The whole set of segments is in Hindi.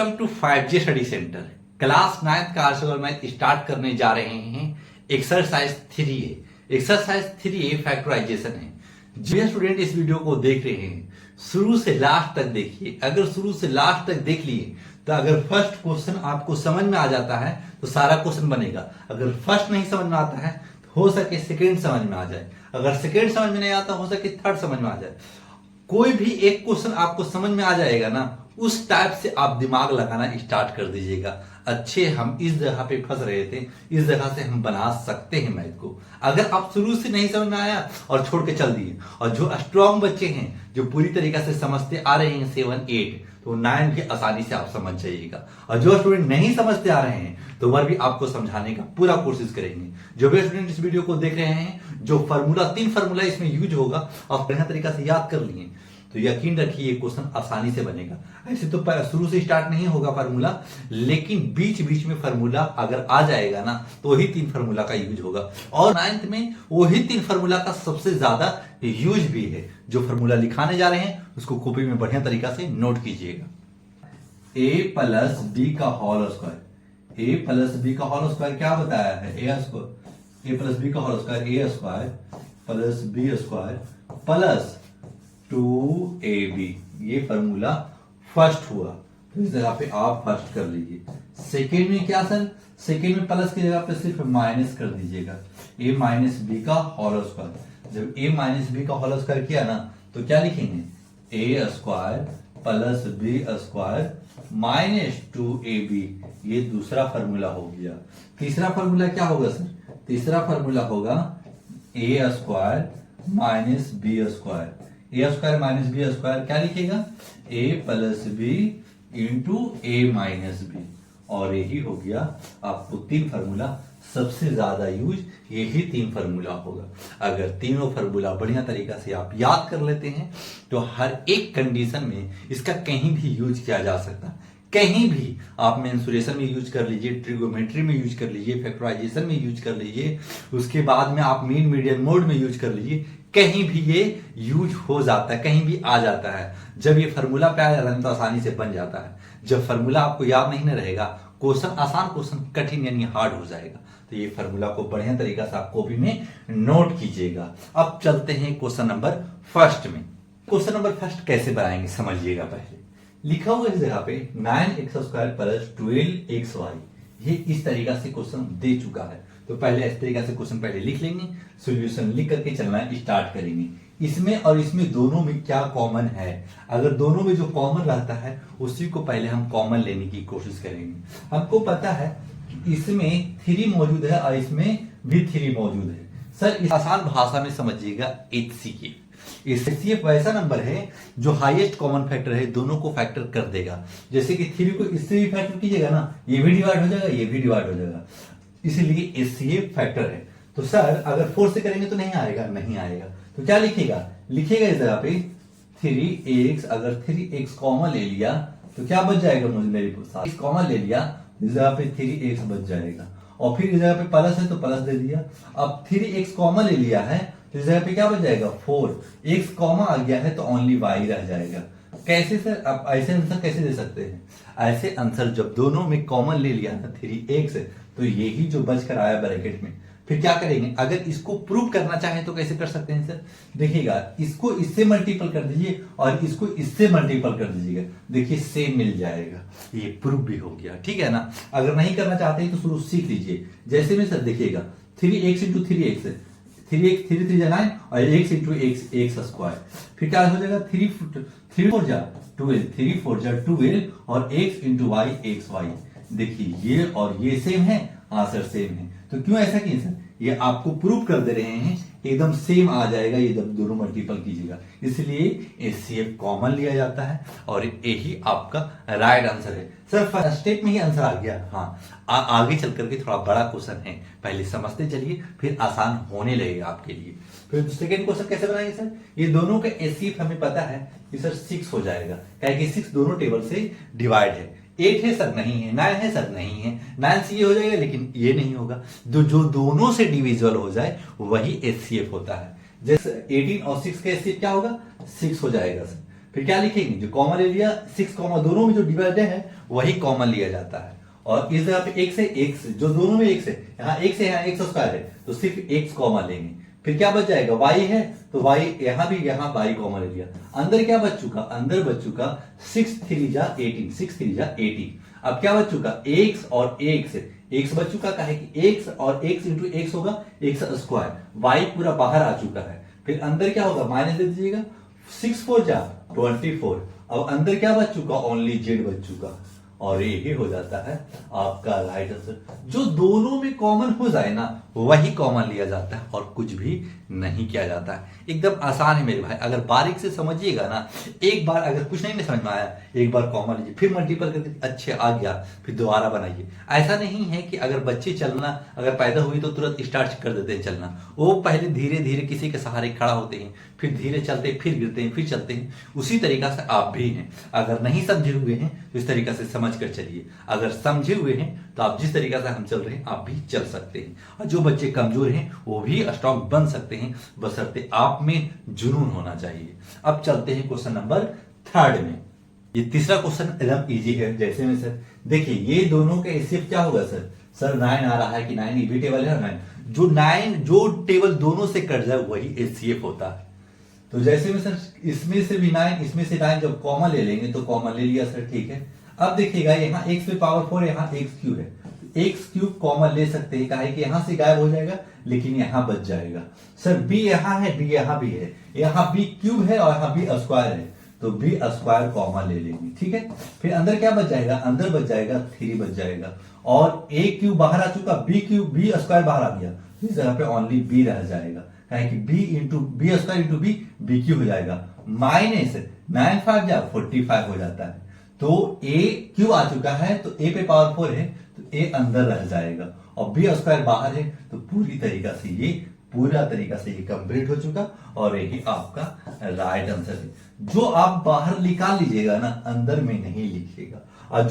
Welcome to 5G study centre. Class 9th का आर्ट्स और मैथ स्टार्ट करने जा रहे हैं। Exercise 3A। Exercise 3A factorisation है। जो स्टूडेंट इस वीडियो को देख रहे हैं शुरू से लास्ट तक देखिए। अगर शुरू से लास्ट तक देख लिए तो अगर फर्स्ट क्वेश्चन आपको समझ में आ जाता है तो सारा क्वेश्चन बनेगा। अगर फर्स्ट नहीं समझ में आता है तो हो सके सेकेंड समझ में आ जाए। अगर सेकेंड समझ में नहीं आता हो सके थर्ड समझ में आ जाए। कोई भी एक क्वेश्चन आपको समझ में आ जाएगा ना, उस टाइप से आप दिमाग लगाना स्टार्ट कर दीजिएगा। अच्छे हम इस जगह पे फंस रहे थे, इस जगह से हम बना सकते हैं मैथ को। अगर आप शुरू से नहीं समझ में आया और छोड़ के चल दिए, और जो स्ट्रॉन्ग बच्चे हैं जो पूरी तरीके से समझते आ रहे हैं 7, 8 तो 9 भी आसानी से आप समझ जाइएगा। और जो स्टूडेंट नहीं समझते आ रहे हैं तो वह भी आपको समझाने का पूरा कोशिश करेंगे। जो भी स्टूडेंट इस वीडियो को देख रहे हैं, जो फार्मूला 3 फार्मूला इसमें यूज होगा आप बढ़िया तरीका से याद कर लिए तो यकीन रखिए ये क्वेश्चन आसानी से बनेगा। ऐसे तो शुरू से स्टार्ट नहीं होगा फार्मूला, लेकिन बीच बीच में फार्मूला अगर आ जाएगा ना तो वही 3 फार्मूला का यूज होगा। और 9th में वही 3 फार्मूला का सबसे ज्यादा यूज भी है। जो फार्मूला लिखाने जा रहे हैं उसको कॉपी में बढ़िया तरीका से नोट कीजिएगा। a प्लस बी का whole square. a plus B का होल स्क्वायर क्या बताया है? a प्लस बी का whole square a square plus B square plus 2ab। ये फार्मूला फर्स्ट हुआ तो इस जगह पे आप फर्स्ट कर लीजिए। सेकेंड में क्या सर? सेकेंड में प्लस की जगह पे सिर्फ माइनस कर दीजिएगा। a माइनस बी का होल स्क्वायर। जब a माइनस बी का होल स्क्वायर किया ना तो क्या लिखेंगे? a square plus B square minus 2ab। ये दूसरा फार्मूला हो गया। तीसरा फार्मूला क्या होगा सर? तीसरा फार्मूला होगा a square minus B square. A square minus B square क्या लिखेगा? a plus B into A minus B. और यही हो गया आपको 3 फार्मूला। सबसे ज्यादा यूज यही 3 फार्मूला होगा। अगर तीनों फार्मूला बढ़िया तरीका से आप याद कर लेते हैं तो हर एक कंडीशन में इसका कहीं भी यूज किया जा सकता। कहीं भी आप मेंसुरेशन में यूज कर लीजिए, ट्रिगोमेट्री में यूज कर लीजिए, फैक्टराइजेशन में यूज कर लीजिए, उसके बाद में आप मीन मीडियन मोड में यूज कर लीजिए। कहीं भी ये यूज हो जाता है, कहीं भी आ जाता है। जब ये फार्मूला पे आ जाता है तो आसानी से बन जाता है। जब फार्मूला आपको याद नहीं रहेगा, क्वेश्चन आसान क्वेश्चन कठिन यानी हार्ड हो जाएगा। तो ये फार्मूला को बढ़िया तरीका से आप कॉपी में नोट कीजिएगा। अब चलते हैं क्वेश्चन नंबर फर्स्ट में। क्वेश्चन नंबर फर्स्ट कैसे बनाएंगे समझिएगा। पहले लिखा हुआ इस जगह पे 9x स्क्वायर प्लस 12xy। ये इस तरीका से क्वेश्चन दे चुका है तो पहले इस तरीका से क्वेश्चन पहले लिख लेंगे, सॉल्यूशन लिख करके चलना स्टार्ट करेंगे। इसमें और इसमें दोनों में क्या कॉमन है? अगर दोनों में जो कॉमन रहता है उसी को पहले हम कॉमन लेने की कोशिश करेंगे। हमको पता है कि इसमें 3 मौजूद है और इसमें भी 3 मौजूद है। सर इस आसान भाषा में समझिएगा HCF। HCF वैसा नंबर है जो हाईएस्ट कॉमन फैक्टर है, दोनों को फैक्टर कर देगा। जैसे कि 3 को इससे भी फैक्टर कीजिएगा ना, ये भी डिवाइड हो जाएगा, ये भी डिवाइड हो जाएगा। इसीलिए HCF फैक्टर है। तो सर अगर 4 से करेंगे तो नहीं आएगा, नहीं आएगा। तो क्या लिखेगा? लिखेगा इस जगह पे 3x। अगर 3x कॉमन ले लिया तो क्या बच जाएगा? मुझे मेरे साथ कॉमन ले लिया, इस जगह पे 3x बच जाएगा। और फिर इस जगह पे प्लस है तो प्लस दे दिया। अब 3x कॉमन ले लिया है तो इस जगह पे क्या बच जाएगा? 4। x कॉमन आ गया है तो ओनली y रह जाएगा। कैसे सर? आप ऐसे आंसर कैसे दे सकते हैं? ऐसे आंसर जब दोनों में कॉमन ले लिया ना 3x तो यही जो बच कर आया ब्रैकेट में। फिर क्या करेंगे? अगर इसको प्रूव करना चाहें तो कैसे कर सकते हैं सर? देखिएगा, इसको इससे मल्टीपल कर दीजिए और इसको इससे मल्टीपल कर दीजिएगा। देखिए सेम मिल जाएगा। ये प्रूफ भी हो गया, ठीक है ना। अगर नहीं करना चाहते हैं तो शुरू सीख लीजिए। जैसे में सर देखिएगा 3x इंटू 3x, 3x 3 3 9 और x इंटू x स्क्वायर। फिर क्या हो जाएगा? 3 4 जा 12, 3 4 जा 12 और x इंटू y xy। देखिए ये और ये सेम है, आंसर सेम है। तो क्यों ऐसा किए सर? ये आपको प्रूव कर दे रहे हैं एकदम सेम आ जाएगा ये जब दोनों मल्टीपल कीजिएगा। इसलिए HCF कॉमन लिया जाता है और यही आपका राइट आंसर है। सर फर्स्ट स्टेप में ही आंसर आ गया। हाँ, आगे चल करके थोड़ा बड़ा क्वेश्चन है, पहले समझते चलिए फिर आसान होने लगेगा आपके लिए। फिर सेकेंड क्वेश्चन कैसे बनाएंगे सर? ये दोनों का HCF हमें पता है कि सर 6 हो जाएगा, क्या 6 दोनों टेबल से डिवाइड है। 8 है सर? नहीं है। 9 है सर? नहीं है। 9 से ये हो जाएगा लेकिन ये नहीं होगा। जो दोनों से डिविजिबल हो जाए वही HCF होता है। जैसे 18 और 6 का HCF क्या होगा? 6 हो जाएगा सर। फिर क्या लिखेंगे, जो कॉमन ले लिया 6 कॉमा दोनों में जो डिवाइडेड है वही कॉमन लिया जाता है। और इस जगह पे x है, x जो दोनों में x है, यहाँ x है, यहाँ x स्क्वायर है, तो सिर्फ x कॉमन लेंगे। फिर क्या बच जाएगा, y है, तो y यहाँ भी, यहाँ y कॉमन ले लिया। अंदर क्या बच चुका, अंदर बच चुका 6 3 जा 18, 6 3 जा 18। अब क्या बच चुका, x और x, x बच चुका का है कि x और x इंटू x होगा x स्क्वायर, y पूरा बाहर आ चुका है। फिर अंदर क्या होगा, माइनस दे दीजिएगा, 6 4 जा 24। अब अंदर क्या बच चुका, ओनली z बच चुका, और यही हो जाता है आपका राइट आंसर। जो दोनों में कॉमन हो जाए ना वही कॉमन लिया जाता है और कुछ भी नहीं किया जाता है। एकदम आसान है मेरे भाई, अगर बारीक से समझिएगा ना, एक बार अगर कुछ नहीं समझ में आया एक बार कॉमन लीजिए, फिर मल्टीपल करके अच्छे आ गया फिर दोबारा बनाइए। ऐसा नहीं है कि अगर बच्चे चलना अगर पैदा हुई तो तुरंत स्टार्ट कर देते हैं चलना, वो पहले धीरे धीरे किसी के सहारे खड़ा होते हैं, फिर धीरे चलते, फिर गिरते हैं, फिर चलते हैं। उसी तरीका से आप भी हैं, अगर नहीं समझे हुए हैं तो इस तरीका से समझ कर चलिए, अगर समझे हुए हैं तो आप जिस तरीका से हम चल रहे हैं आप भी चल सकते हैं। और जो बच्चे कमजोर हैं वो भी स्ट्रॉन्ग बन सकते हैं, बशर्ते आप में जुनून होना चाहिए। अब चलते हैं क्वेश्चन नंबर 3 में। ये तीसरा क्वेश्चन एकदम इजी है। जैसे में सर देखिए, ये दोनों का एचसीएफ क्या होगा सर 9 आ रहा है कि 9 ये टेबल है, 9 जो टेबल दोनों से कट जाए वही एचसीएफ होता है। तो जैसे में सर इसमें से भी 9, इसमें से 9 जब कॉमन ले लेंगे तो कॉमन ले लिया सर, ठीक है। अब देखिएगा यहाँ x पे पावर 4 यहाँ x क्यूब है, x क्यूब कॉमन ले सकते हैं, कहा कि यहां से गायब हो जाएगा लेकिन यहां बच जाएगा। सर b यहां है, b यहां भी है, यहाँ b क्यूब है और यहाँ b स्क्वायर है, तो b स्क्वायर कॉमन ले लेंगे, ठीक है। फिर अंदर क्या बच जाएगा, अंदर बच जाएगा 3 बच जाएगा, और a क्यूब बाहर आ चुका, b स्क्वायर बाहर आ गया, इस जगह पे ओनली b रह जाएगा, कहा कि b square into b cube हो जाएगा, माइनस 9 5 जा 45 हो जाता है। तो a क्यों आ चुका है, तो a पे पावर 4 है तो a अंदर रह जाएगा, और b स्क्वायर बाहर है, तो पूरा तरीका से ये कंप्लीट हो चुका, और यही आपका राइट आंसर है। जो आप बाहर निकाल लीजिएगा ना, अंदर में नहीं लिखिएगा, और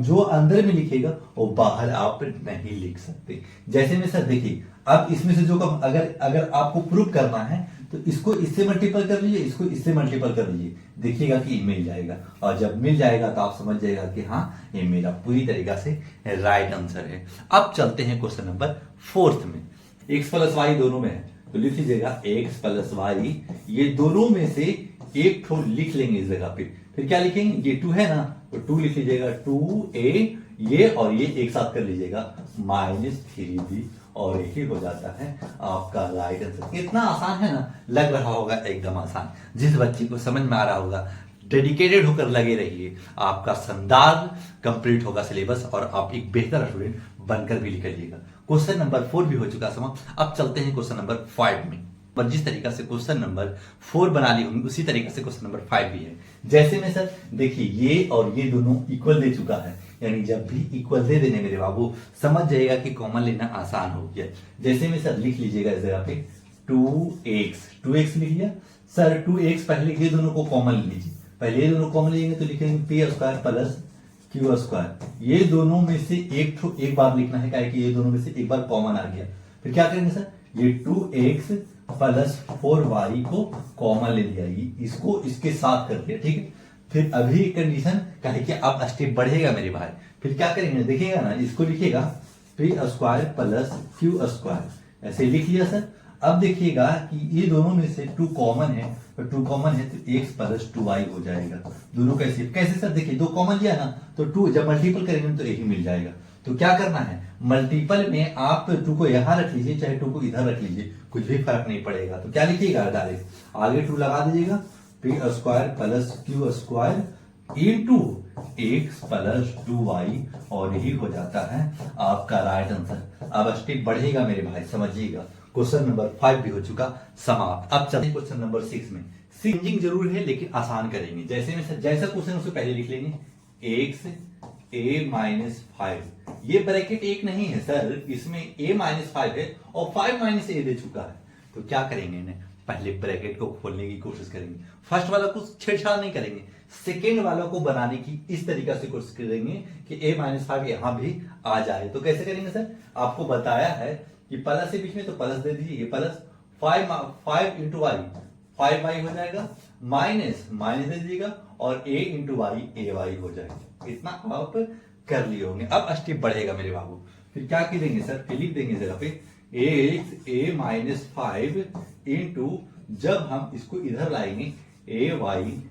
जो अंदर में लिखेगा वो बाहर आप नहीं लिख सकते। जैसे में सर देखिए, अब इसमें से जो अगर आपको प्रूफ करना है तो इसको इससे मल्टीपल कर लीजिए, इसको इससे मल्टीपल कर लीजिए, देखिएगा कि मिल जाएगा, और जब मिल जाएगा तो आप समझ जाएगा कि हाँ ये मेरा पूरी तरीका से राइट आंसर है। अब चलते हैं क्वेश्चन नंबर 4 में। x प्लस वाई दोनों में है तो लिख लीजिएगा x प्लस वाई, ये दोनों में से एक ठो लिख लेंगे इस जगह पे। फिर क्या लिखेंगे, ये 2 है ना तो 2 लिख लीजिएगा, 2a ये और ये एक साथ कर लीजिएगा -3b, और यही हो जाता है आपका राइट आंसर। इतना आसान है ना, लग रहा होगा एकदम आसान, जिस बच्चे को समझ में आ रहा होगा डेडिकेटेड होकर लगे रहिए, आपका शानदार कंप्लीट होगा सिलेबस और आप एक बेहतर स्टूडेंट बनकर भी निकलिएगा। क्वेश्चन नंबर 4 भी हो चुका समाप्त। अब चलते हैं क्वेश्चन नंबर 5 में। पर जिस तरीका से क्वेश्चन नंबर 4 बना ली होंगी उसी तरीके से क्वेश्चन नंबर 5 भी है। जैसे में सर देखिए, ये और ये दोनों इक्वल दे चुका है, यानी जब भी इक्वल दे देने मेरे बाबू समझ जाएगा कि कॉमन लेना आसान हो गया। जैसे में सर लिख लीजिएगा इस जगह पे 2x लिख लिया सर, 2x पहले ये दोनों को कॉमन लीजिए, पहले ये दोनों कॉमन लेंगे तो लिखेंगे p square plus q square, ये दोनों में से एक बार लिखना है, क्या है कि ये दोनों में से एक बार कॉमन आ गया। फिर क्या करेंगे सर, ये 2x प्लस 4y को कॉमन ले लिया, इसको इसके साथ कर दिया, ठीक है। फिर अभी कंडीशन क्या है कि अब स्टेप बढ़ेगा मेरे भाई। फिर क्या करेंगे, देखिएगा ना, इसको लिखिएगा p square plus q square, ऐसे लिख लिया सर। अब देखिएगा कि ये दोनों में से 2 कॉमन है, तो 2 कॉमन है तो x प्लस 2y हो जाएगा। दोनों कैसे सर, देखिए 2 कॉमन लिया ना तो 2 जब मल्टीपल करेंगे तो यही मिल जाएगा। तो क्या करना है, मल्टीपल में आप 2 को यहां रख लीजिए चाहे 2 को इधर रख लीजिए, कुछ भी फर्क नहीं पड़ेगा। तो क्या लिखिएगा, डायरेक्ट आगे 2 लगा दीजिएगा, p square plus q square into x plus 2y, और यही हो जाता है आपका राइट आंसर। अब स्टेप बढ़ेगा मेरे भाई, समझिएगा। क्वेश्चन नंबर 5 भी हो चुका समाप्त। अब चलते क्वेश्चन नंबर 6 में। सिंगिंग जरूर है लेकिन आसान करेंगे। जैसा क्वेश्चन उससे पहले लिख लेंगे x a माइनस 5, ये ब्रैकेट 1 नहीं है सर, इसमें a माइनस 5 है और 5 माइनस a दे चुका है। तो क्या करेंगे इन्हें, पहले ब्रैकेट को खोलने की कोशिश करेंगे, फर्स्ट वाला को छेड़छाड़ नहीं करेंगे, सेकेंड वाला को बनाने की इस तरीका से कोशिश करेंगे कि a माइनस 5 यहां भी आ जाए। तो कैसे करेंगे सर, आपको बताया है कि प्लस के बीच में तो प्लस दे दीजिए, ये प्लस 5 इंटू वाई 5y हो जाएगा, माइनस माइनस दे दीजिएगा और a into Y A Y हो जाएगा। इतना आप कर लिए होंगे। अब स्टेप बढ़ेगा मेरे बाबू, फिर क्या करेंगे सर, फिर लिख देंगे जगह पे a माइनस 5 इंटू, जब हम इसको इधर लाएंगे ए वाई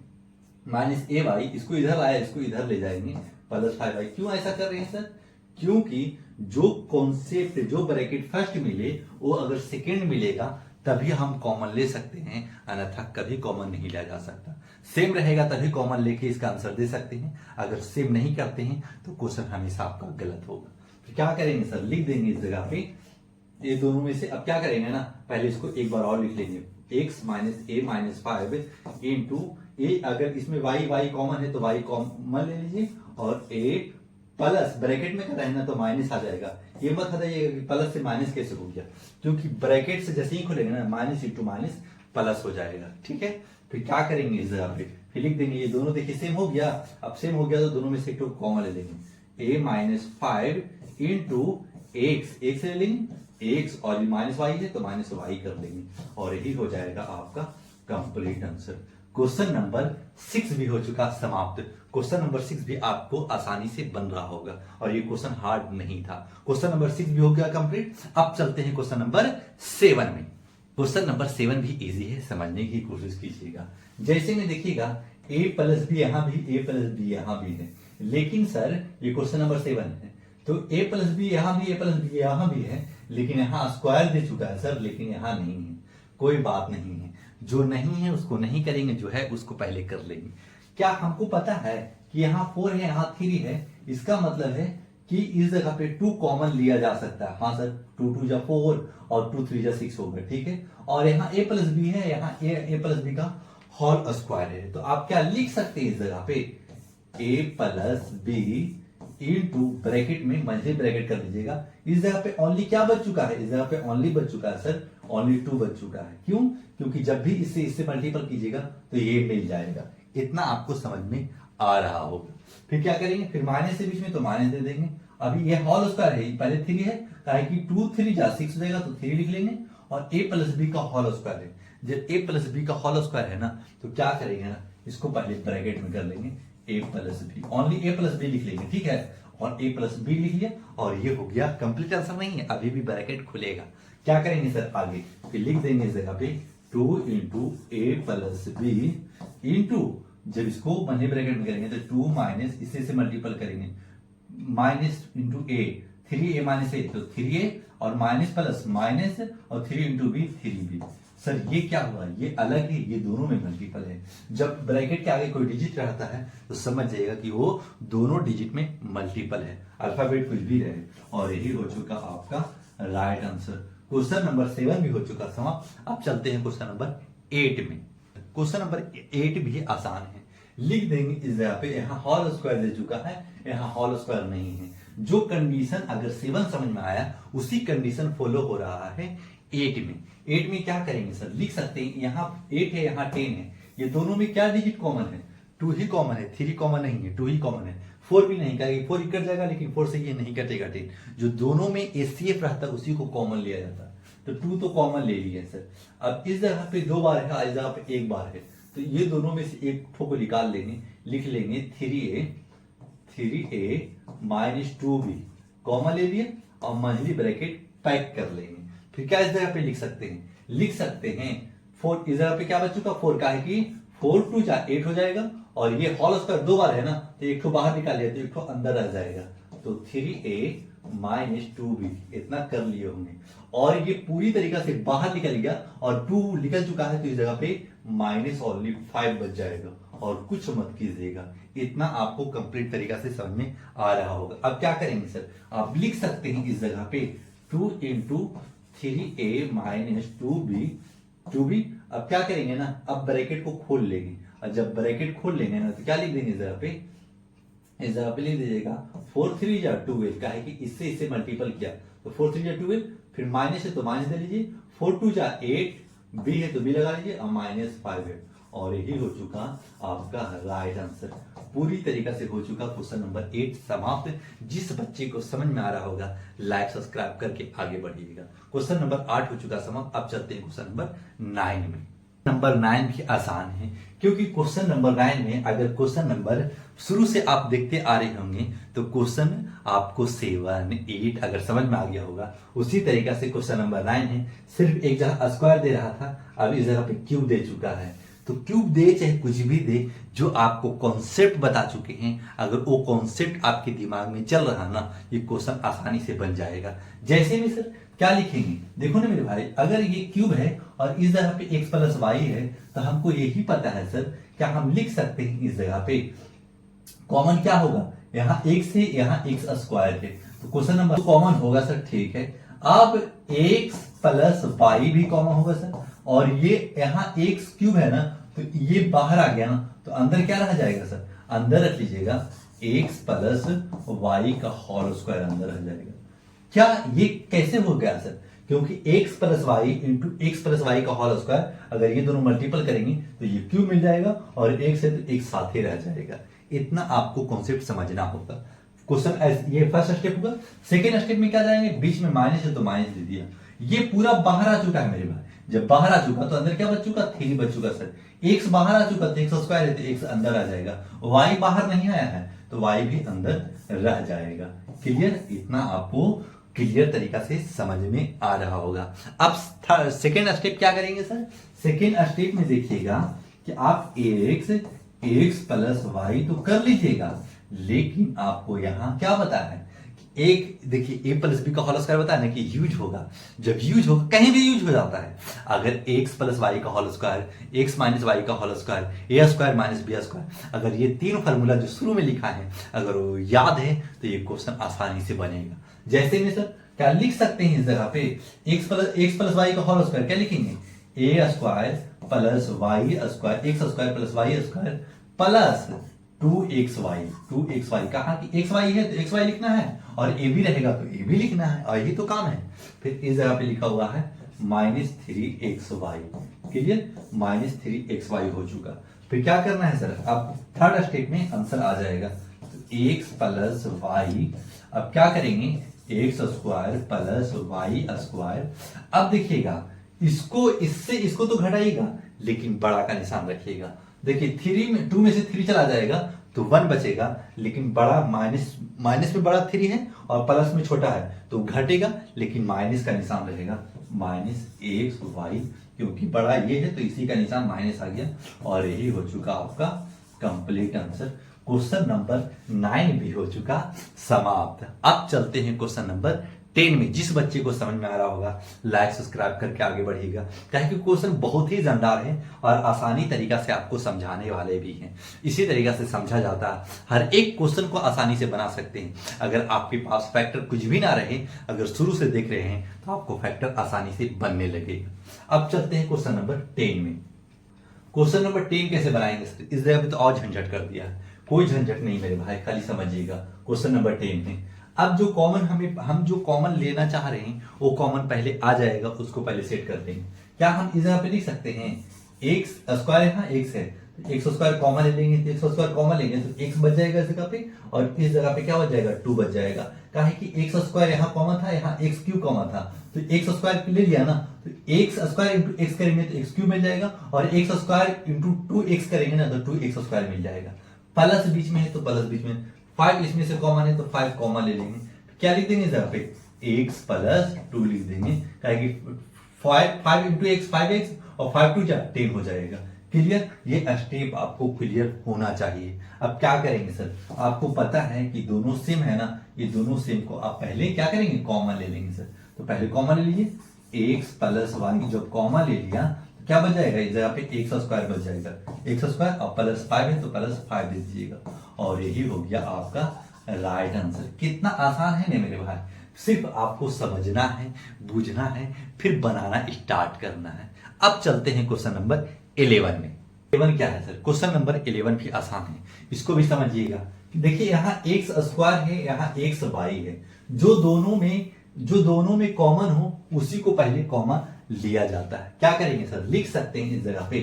माइनस ए वाई, इसको इधर लाया इसको इधर ले जाएंगे प्लस 5y। क्यों ऐसा कर रहे हैं सर, क्योंकि जो कॉन्सेप्ट जो ब्रैकेट फर्स्ट मिले वो अगर सेकेंड मिलेगा तभी हम कॉमन ले सकते हैं, अन्यथा कभी कॉमन नहीं लिया जा सकता। सेम रहेगा तभी कॉमन लेके इसका आंसर दे सकते हैं, अगर सेम नहीं करते हैं तो क्वेश्चन हमेशा आपका गलत होगा। फिर क्या करेंगे सर, लिख देंगे इस जगह पे ये दोनों में से। अब क्या करेंगे ना, पहले इसको एक बार और लिख लेंगे, x माइनस ए माइनस 5 इंटू ए, अगर इसमें y कॉमन है तो y कॉमन ले लीजिए और a प्लस ब्रैकेट में कर रहे हैं ना तो माइनस आ जाएगा। ये मत बताइएगा कि प्लस से माइनस कैसे हो गया, क्योंकि ब्रैकेट से जैसे ही खुलेगा ना माइनस इंटू माइनस प्लस हो जाएगा। ठीक है, फिर क्या करेंगे इस जगह पे, फिर लिख देंगे ये दोनों देखिए सेम हो गया। अब सेम हो गया तो दोनों में से एक तो कॉमन ले लेंगे, a माइनस 5 इंटू एक्स, एक से ले लेंगे एक्स और ये माइनस वाई है तो माइनस वाई कर लेंगे और यही हो जाएगा आपका कंप्लीट आंसर। क्वेश्चन नंबर 6 भी हो चुका समाप्त। क्वेश्चन नंबर 6 भी आपको आसानी से बन रहा होगा और ये क्वेश्चन हार्ड नहीं था। क्वेश्चन नंबर 6 भी हो गया कंप्लीट। अब चलते हैं क्वेश्चन नंबर 7 में। क्वेश्चन नंबर 7 भी इजी है, समझने की कोशिश कीजिएगा। जैसे में देखिएगा a प्लस बी यहां भी, a प्लस बी यहां भी है, लेकिन सर ये क्वेश्चन नंबर 7 है तो a प्लस बी यहां भी, a प्लस बी यहां भी है, लेकिन यहां स्क्वायर दे चुका है सर, लेकिन यहां नहीं है। कोई बात नहीं है, जो नहीं है उसको नहीं करेंगे, जो है उसको पहले कर लेंगे। क्या हमको पता है कि यहाँ 4 है यहाँ 3 है, इसका मतलब है कि इस जगह पे 2 कॉमन लिया जा सकता है। हाँ सर, 2 2 जा 4 और 2 3 जा 6 हो गया। ठीक है, और यहाँ a प्लस बी है, यहाँ a प्लस बी का होल स्क्वायर है, तो आप क्या लिख सकते हैं इस जगह पे a plus B into bracket में मल्टी ब्रैकेट कर दीजिएगा। इस जगह पे ओनली क्या बच चुका है, इस जगह पे ओनली बच चुका है सर, ओनली 2 बच चुका है। क्यों, क्योंकि जब भी इससे मल्टीपल कीजिएगा तो ये मिल जाएगा। इतना आपको समझ में आ रहा होगा। फिर क्या करेंगे, फिर माइनस से बीच में तो माइनस दे देंगे। अभी ये होल स्क्वायर है, पहले 3 है, कहा कि 2 3 जा 6 हो जाएगा तो 3 लिख लेंगे, और a प्लस बी का होल स्क्वायर है। जब a प्लस बी का होल स्क्वायर है ना तो क्या करेंगे ना, इसको पहले ब्रैकेट में कर लेंगे a plus B, only a plus B लिख लेंगे। ठीक है, और a प्लस बी लिख लिया और ये हो गया कंप्लीट। आंसर नहीं है, अभी भी ब्रैकेट खुलेगा। क्या करेंगे सर आगे, फिर लिख देंगे इस जगह पे 2 इंटू ए प्लस बी इंटू, जब इसको मल्टी ब्रैकेट में करेंगे तो 2 माइनस इसे से मल्टीपल करेंगे, माइनस इंटू ए, 3a माइनस ए तो 3a और माइनस प्लस माइनस और 3 इंटू बी 3b। सर ये क्या हुआ, ये अलग है, ये दोनों में मल्टीपल है। जब ब्रैकेट के आगे कोई डिजिट रहता है तो समझ जाइएगा कि वो दोनों डिजिट में मल्टीपल है, अल्फाबेट कुछ भी रहे। और यही हो चुका आपका राइट आंसर। क्वेश्चन नंबर 7 भी हो चुका समाप्त। अब चलते हैं क्वेश्चन नंबर 8 में। क्वेश्चन नंबर 8 भी आसान है, लिख देंगे इस जगह पे, यहाँ होल स्क्वायर दे चुका है, यहाँ होल स्क्वायर नहीं है। जो कंडीशन अगर 7 समझ में आया उसी कंडीशन फॉलो हो रहा है 8 में। 8 में क्या करेंगे सर, लिख सकते हैं यहाँ 8 है यहाँ 10 है, ये दोनों में क्या डिजिट कॉमन है, 2 ही कॉमन है, 3 कॉमन नहीं है, 2 ही कॉमन है। 4 भी नहीं करेगी, 4 ही कट जाएगा, लेकिन 4 से ये नहीं कटेगा 10। जो दोनों में एचसीएफ रहता है उसी को कॉमन लिया जाता है, तो 2 तो कॉमन ले लिया सर। अब इस जगह पे 2 बार है, इस जगह पे 1 बार है, तो ये दोनों में से एक ठो को निकाल लेंगे, लिख लेंगे 3a माइनस 2b, कॉमन ले लिए और मंझली ब्रैकेट पैक कर लेंगे। फिर क्या इस जगह पे लिख सकते हैं, लिख सकते हैं 4, इस जगह पे क्या बच चुका 4 का है कि 4 2 जा 8 हो जाएगा, और ये होल स्क्वायर 2 बार है ना तो एक ठो बाहर निकाल लिया तो एक ठो अंदर रह जाएगा, तो 3a माइनस 2b इतना कर लिए होंगे। और ये पूरी तरीका से बाहर निकल गया और 2 निकल चुका है तो इस जगह पे माइनस ओनली 5 बच जाएगा, और कुछ मत कीजिएगा। इतना आपको कंप्लीट तरीका से समझ में आ रहा होगा। अब क्या करेंगे सर, आप लिख सकते हैं इस जगह पे 2 इंटू 3a माइनस 2b। अब क्या करेंगे ना, अब ब्रैकेट को खोल लेंगे, और जब ब्रैकेट खोल लेंगे ना तो क्या लिख देंगे इस जगह पे, इस जगह पे लिख दीजिएगा 4 3 जा 12, का है कि इससे इसे मल्टीपल किया तो 4 3 जा 12, फिर माइनस है तो माइनस दे लीजिए, 4 2 जा 8, बी है तो बी लगा लीजिए, और माइनस 5 है। और यही हो चुका आपका राइट आंसर। पूरी तरीका से हो चुका क्वेश्चन नंबर 8 समाप्त। जिस बच्चे को समझ में आ रहा होगा लाइक सब्सक्राइब करके आगे बढ़िएगा। क्वेश्चन नंबर 8 हो चुका समाप्त। अब चलते हैं क्वेश्चन नंबर 9 में। नंबर 9 भी आसान है, क्योंकि क्वेश्चन नंबर 9 में अगर क्वेश्चन नंबर शुरू से आप देखते आ रहे होंगे तो क्वेश्चन आपको 7, 8 अगर समझ में आ गया होगा। उसी तरीका से क्वेश्चन नंबर 9 है, सिर्फ एक जगह स्क्वायर दे रहा था, अब इस जगह पे क्यूब दे चुका है। तो क्यूब दे चाहे कुछ भी दे, जो आपको कॉन्सेप्ट बता चुके हैं, अगर वो कॉन्सेप्ट आपके दिमाग में चल रहा ना, ये क्वेश्चन आसानी से बन जाएगा। जैसे में सर क्या लिखेंगे, देखो ना मेरे भाई, अगर ये क्यूब है और इस जगह पे x प्लस वाई है, तो हमको यही पता है सर, क्या हम लिख सकते हैं इस जगह पे कॉमन क्या होगा, यहाँ x है, यहाँ x स्क्वायर है, तो क्वेश्चन नंबर कॉमन होगा सर, ठीक है। अब x प्लस वाई भी कॉमन होगा सर, और ये यहाँ x क्यूब है ना, तो ये बाहर आ गया ना, तो अंदर क्या रह जाएगा सर, अंदर रख लीजिएगा x प्लस वाई का होल स्क्वायर अंदर रह जाएगा। क्या ये कैसे हो गया सर, क्योंकि x plus Y into X plus Y का होल स्क्वायर, अगर ये दोनों मल्टीपल करेंगे तो ये क्यूब मिल जाएगा, और x है तो x साथ ही रह जाएगा। इतना आपको कॉन्सेप्ट समझना होगा। क्वेश्चन ये फर्स्ट स्टेप होगा। सेकेंड स्टेप में क्या जाएंगे, बीच में माइनस है तो माइनस दे दिया, ये पूरा बाहर आ चुका है मेरे भाई। जब बाहर आ चुका तो अंदर क्या बच चुका, 3 बच चुका सर। x बाहर आ चुका तो x स्क्वायर है तो x अंदर आ जाएगा, y बाहर नहीं आया है तो y भी अंदर रह जाएगा। क्लियर, इतना आपको क्लियर तरीका से समझ में आ रहा होगा। अब सेकेंड स्टेप क्या करेंगे सर, सेकेंड स्टेप में देखिएगा कि आप x प्लस वाई तो कर लीजिएगा, लेकिन आपको यहां क्या बता है, एक देखिए a प्लस बी का होल स्क्वायर बताया ना कि यूज होगा, जब यूज होगा कहीं भी यूज हो जाता है। अगर x प्लस वाई का whole square, x minus Y का whole square, a square minus B square, अगर ये तीन फार्मूला जो शुरू में लिखा है अगर वो याद है तो ये क्वेश्चन आसानी से बनेगा। जैसे में सर क्या लिख सकते हैं इस जगह पे, x प्लस वाई का होल स्क्वायर क्या लिखेंगे, a square plus Y square, X square plus Y square plus 2xy कहा कि xy है तो xy लिखना है, और a भी रहेगा तो a भी लिखना है, और यही तो काम है। फिर इस जगह पे लिखा हुआ है -3xy, क्लियर, -3xy हो चुका। फिर क्या करना है सर, अब थर्ड स्टेप में आंसर आ जाएगा, तो x प्लस वाई, अब क्या करेंगे, X square plus Y square. अब देखिएगा इसको इससे इसको तो घटाइएगा, लेकिन बड़ा का निशान रखिएगा। देखिए 2 में से 3 चला जाएगा तो 1 बचेगा, लेकिन बड़ा माइनस में बड़ा 3 है और प्लस में छोटा है तो घटेगा, लेकिन माइनस का निशान रहेगा, -xy, क्योंकि बड़ा ये है तो इसी का निशान माइनस आ गया, और यही हो चुका आपका कंप्लीट आंसर। क्वेश्चन नंबर 9 भी हो चुका समाप्त। अब चलते हैं क्वेश्चन नंबर 10 में। जिस बच्चे को समझ में आ रहा होगा लाइक सब्सक्राइब करके आगे बढ़िएगा, क्योंकि क्वेश्चन बहुत ही जानदार है और आसानी तरीका से आपको समझाने वाले भी हैं। इसी तरीका से समझा जाता है, हर एक क्वेश्चन को आसानी से बना सकते हैं। अगर आपके पास फैक्टर कुछ भी ना रहे, अगर शुरू से देख रहे हैं तो आपको फैक्टर आसानी से बनने लगेगा। अब चलते हैं क्वेश्चन नंबर 10 में। क्वेश्चन नंबर 10 कैसे बनाएंगे सर, इस जगह पे तो और झंझट कर दिया है, कोई झंझट नहीं मेरे भाई, खाली समझिएगा। क्वेश्चन नंबर 10 में अब जो कॉमन हम जो कॉमन लेना चाह रहे हैं वो कॉमन पहले आ जाएगा, उसको पहले सेट करते हैं। क्या हम इस जगह पे लिख सकते हैं, एक्स स्क्वायर यहाँ x है, एक्स स्क्वायर कॉमन ले लेंगे तो एक्स स्क्वायर कॉमन लेंगे तो x बच जाएगा इस जगह पे, और इस जगह पे क्या बच जाएगा, 2 बच जाएगा। कहा कि एक्स स्क्वायर यहाँ कॉमन था, यहाँ एक्स क्यूब कॉमन था, तो एक्स स्क्वायर ले लिया ना, तो एक्स स्क्वायर इंटू एक्स करेंगे तो एक्स क्यूब मिल जाएगा, और एक्स स्क्वायर इंटू 2x करेंगे ना तो 2x स्क्वायर मिल जाएगा। प्लस बीच में है तो प्लस बीच में, 5 इसमें से कॉमन है तो 5 कॉमन ले लेंगे, क्या लिख देंगे जहाँ पे x प्लस 2 लिख देंगे, कि 5 इंटू एक्स 5x और 5 2 10 हो जाएगा। क्लियर, ये स्टेप आपको क्लियर होना चाहिए। अब क्या करेंगे सर, आपको पता है कि दोनों सेम है ना, ये दोनों सेम को आप पहले क्या करेंगे, कॉमन ले लेंगे सर। तो पहले कॉमन ले लीजिए, x प्लस वाई, जब कॉमन ले लिया तो क्या बच जाएगा, इस जगह पे एक्स स्क्वायर बच जाएगा, एक्स स्क्वायर और प्लस 5 है तो प्लस 5 दे दीजिएगा, और यही हो गया आपका राइट आंसर। कितना आसान है ना मेरे भाई, सिर्फ आपको समझना है, बूझना है, फिर बनाना स्टार्ट करना है। अब चलते हैं क्वेश्चन नंबर 11 में। 11 क्या है सर, क्वेश्चन नंबर 11 भी आसान है, इसको भी समझिएगा। देखिए यहाँ एक्स स्क्वायर है, यहाँ एक्स वाई है, जो दोनों में कॉमन हो उसी को पहले कॉमन लिया जाता है। क्या करेंगे सर, लिख सकते हैं इस जगह पे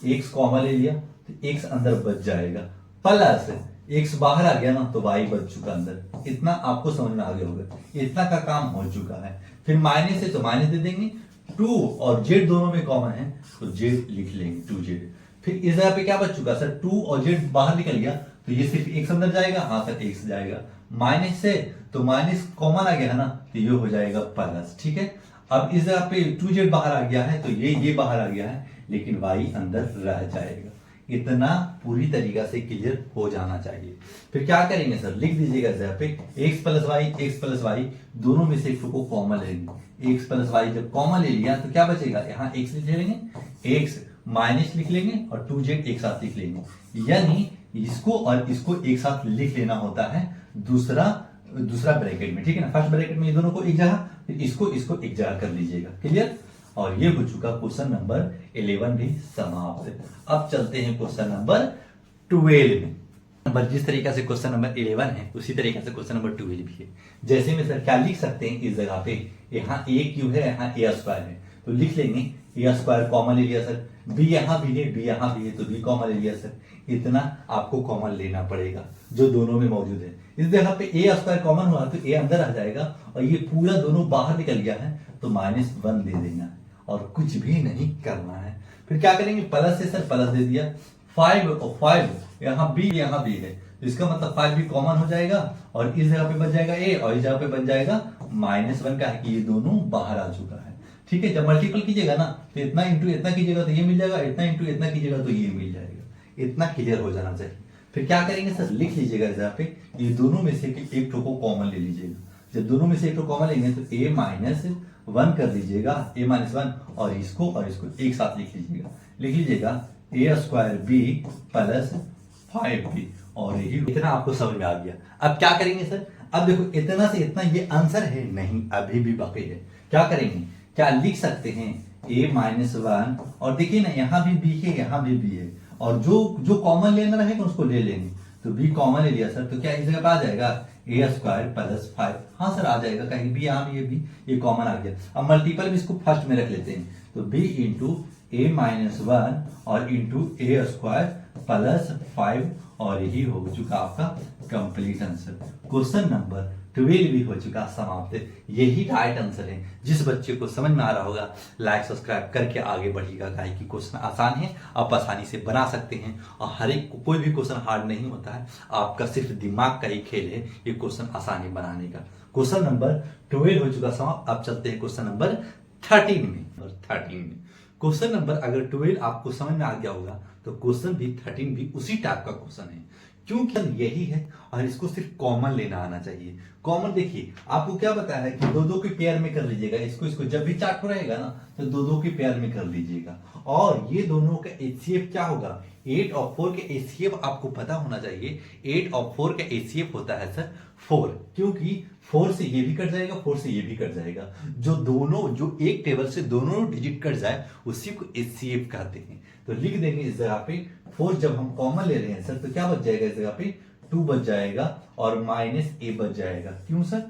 एक्स कॉमन ले लिया तो एक्स अंदर बच जाएगा, प्लस एक्स बाहर आ गया ना तो वाई बच चुका अंदर। इतना आपको समझ में आ गया होगा, इतना का काम हो चुका है। फिर माइनस है तो माइनस दे देंगे, 2 और z दोनों में कॉमन है तो z लिख लेंगे 2z। फिर इस जगह पे क्या बच चुका सर, 2 और z बाहर निकल गया तो ये सिर्फ x अंदर जाएगा, हाँ सर x जाएगा, माइनस से तो माइनस कॉमन आ गया है ना, तो ये हो जाएगा प्लस। ठीक है, अब इस जगह पे 2z बाहर आ गया है तो ये बाहर आ गया है, लेकिन y अंदर रह जाएगा। इतना पूरी तरीका से क्लियर हो जाना चाहिए। फिर क्या करेंगे सर, लिख दीजिएगा इस जगह पे x प्लस वाई दोनों में से एक को कॉमन ले लेंगे। x प्लस वाई जब कॉमन ले लिया तो क्या बचेगा, यहाँ x लिख लेंगे, x माइनस लिख लेंगे और 2z एक साथ लिख लेंगे। यानी इसको और इसको एक साथ लिख लेना होता है दूसरा ब्रैकेट में। ठीक है ना, फर्स्ट ब्रैकेट में ये दोनों को एक जगह, फिर इसको एक जगह कर लीजिएगा। क्लियर, और ये हो चुका क्वेश्चन नंबर 11 भी समाप्त। अब चलते हैं क्वेश्चन नंबर 12 में। नंबर जिस तरीका से क्वेश्चन नंबर 11 है उसी तरीके से क्वेश्चन नंबर 12 भी है। जैसे में सर क्या लिख सकते हैं, इस जगह पे यहाँ a क्यूब है, यहाँ a स्क्वायर है, तो लिख लेंगे a स्क्वायर कॉमन ले लिया सर, b यहाँ भी है, b यहाँ भी है तो b कॉमन ले लिया सर। इतना आपको कॉमन लेना पड़ेगा जो दोनों में मौजूद है। इस जगह पे a स्क्वायर कॉमन हुआ तो a अंदर आ जाएगा और ये पूरा दोनों बाहर निकल गया है तो -1 दे देना है और कुछ भी नहीं करना है। फिर क्या करेंगे, प्लस से सर प्लस दे दिया, 5 और 5 यहाँ भी है तो इसका मतलब 5 भी कॉमन हो जाएगा और इस जगह पे बच जाएगा a और इस जगह पे बच जाएगा -1 का है कि ये दोनों बाहर आ चुका है। ठीक है, जब मल्टीपल कीजिएगा ना तो इतना इंटू इतना कीजिएगा तो ये मिल जाएगा, इतना इंटू इतना कीजिएगा तो ये मिल जाएगा। इतना क्लियर हो जाना चाहिए। फिर क्या करेंगे सर, लिख लीजिएगा इस जगह पे ये दोनों में से एक को कॉमन ले लीजिएगा। जब दोनों में से एक कॉमन लेंगे तो a-1 कर दीजिएगा, a-1 और इसको एक साथ लिख लीजिएगा a square b plus 5b और यही इतना आपको समझ में आ गया। अब क्या करेंगे सर, अब देखो इतना से इतना ये आंसर है नहीं, अभी भी बाकी है। क्या करेंगे, क्या लिख सकते हैं a-1 और देखिए ना यहाँ भी b है, यहाँ भी b है और जो कॉमन लेना रहेगा उसको ले लेंगे। तो b कॉमन ले लिया सर तो क्या इस जगह पे आ जाएगा a स्क्वायर प्लस 5, हाँ सर आ जाएगा, कहीं भी यहाँ भी ये कॉमन आ गया। अब मल्टीपल भी इसको फर्स्ट में रख लेते हैं तो b इंटू a-1 और इंटू a स्क्वायर प्लस 5 और यही हो चुका आपका कंप्लीट आंसर। क्वेश्चन नंबर 12 भी हो चुका समाप्त। यही राइट आंसर है। जिस बच्चे को समझ में आ रहा होगा लाइक सब्सक्राइब करके आगे बढ़िएगा, काहे कि क्वेश्चन आसान है, आप आसानी से बना सकते हैं और हर एक कोई भी क्वेश्चन हार्ड नहीं होता है, आपका सिर्फ दिमाग का ही खेल है ये क्वेश्चन आसानी बनाने का। क्वेश्चन नंबर 12 हो चुका समाप्त। अब चलते हैं क्वेश्चन नंबर 13 में। क्वेश्चन नंबर अगर 12 आपको समझ में आ गया होगा तो क्वेश्चन भी 13 भी उसी टाइप का क्वेश्चन है, क्योंकि यही है और इसको सिर्फ कॉमन लेना आना चाहिए। कॉमन देखिए आपको क्या बताया है कि दो के पेयर में कर लीजिएगा, इसको जब भी चार्ट रहेगा ना तो दो के पेयर में कर लीजिएगा और ये दोनों का HCF क्या होगा, 8 और 4 के HCF आपको पता होना चाहिए। 8 और 4 का HCF होता है सर 4, क्योंकि 4 से ये भी कट जाएगा, 4 से ये भी कट जाएगा, जो एक टेबल से दोनों डिजिट कट जाए उसी को HCF कहते हैं। तो लिख देंगे इस जगह पे 4 जब हम कॉमन ले रहे हैं सर तो क्या बच जाएगा, इस जगह पे 2 बच जाएगा और -a बच जाएगा। क्यों सर,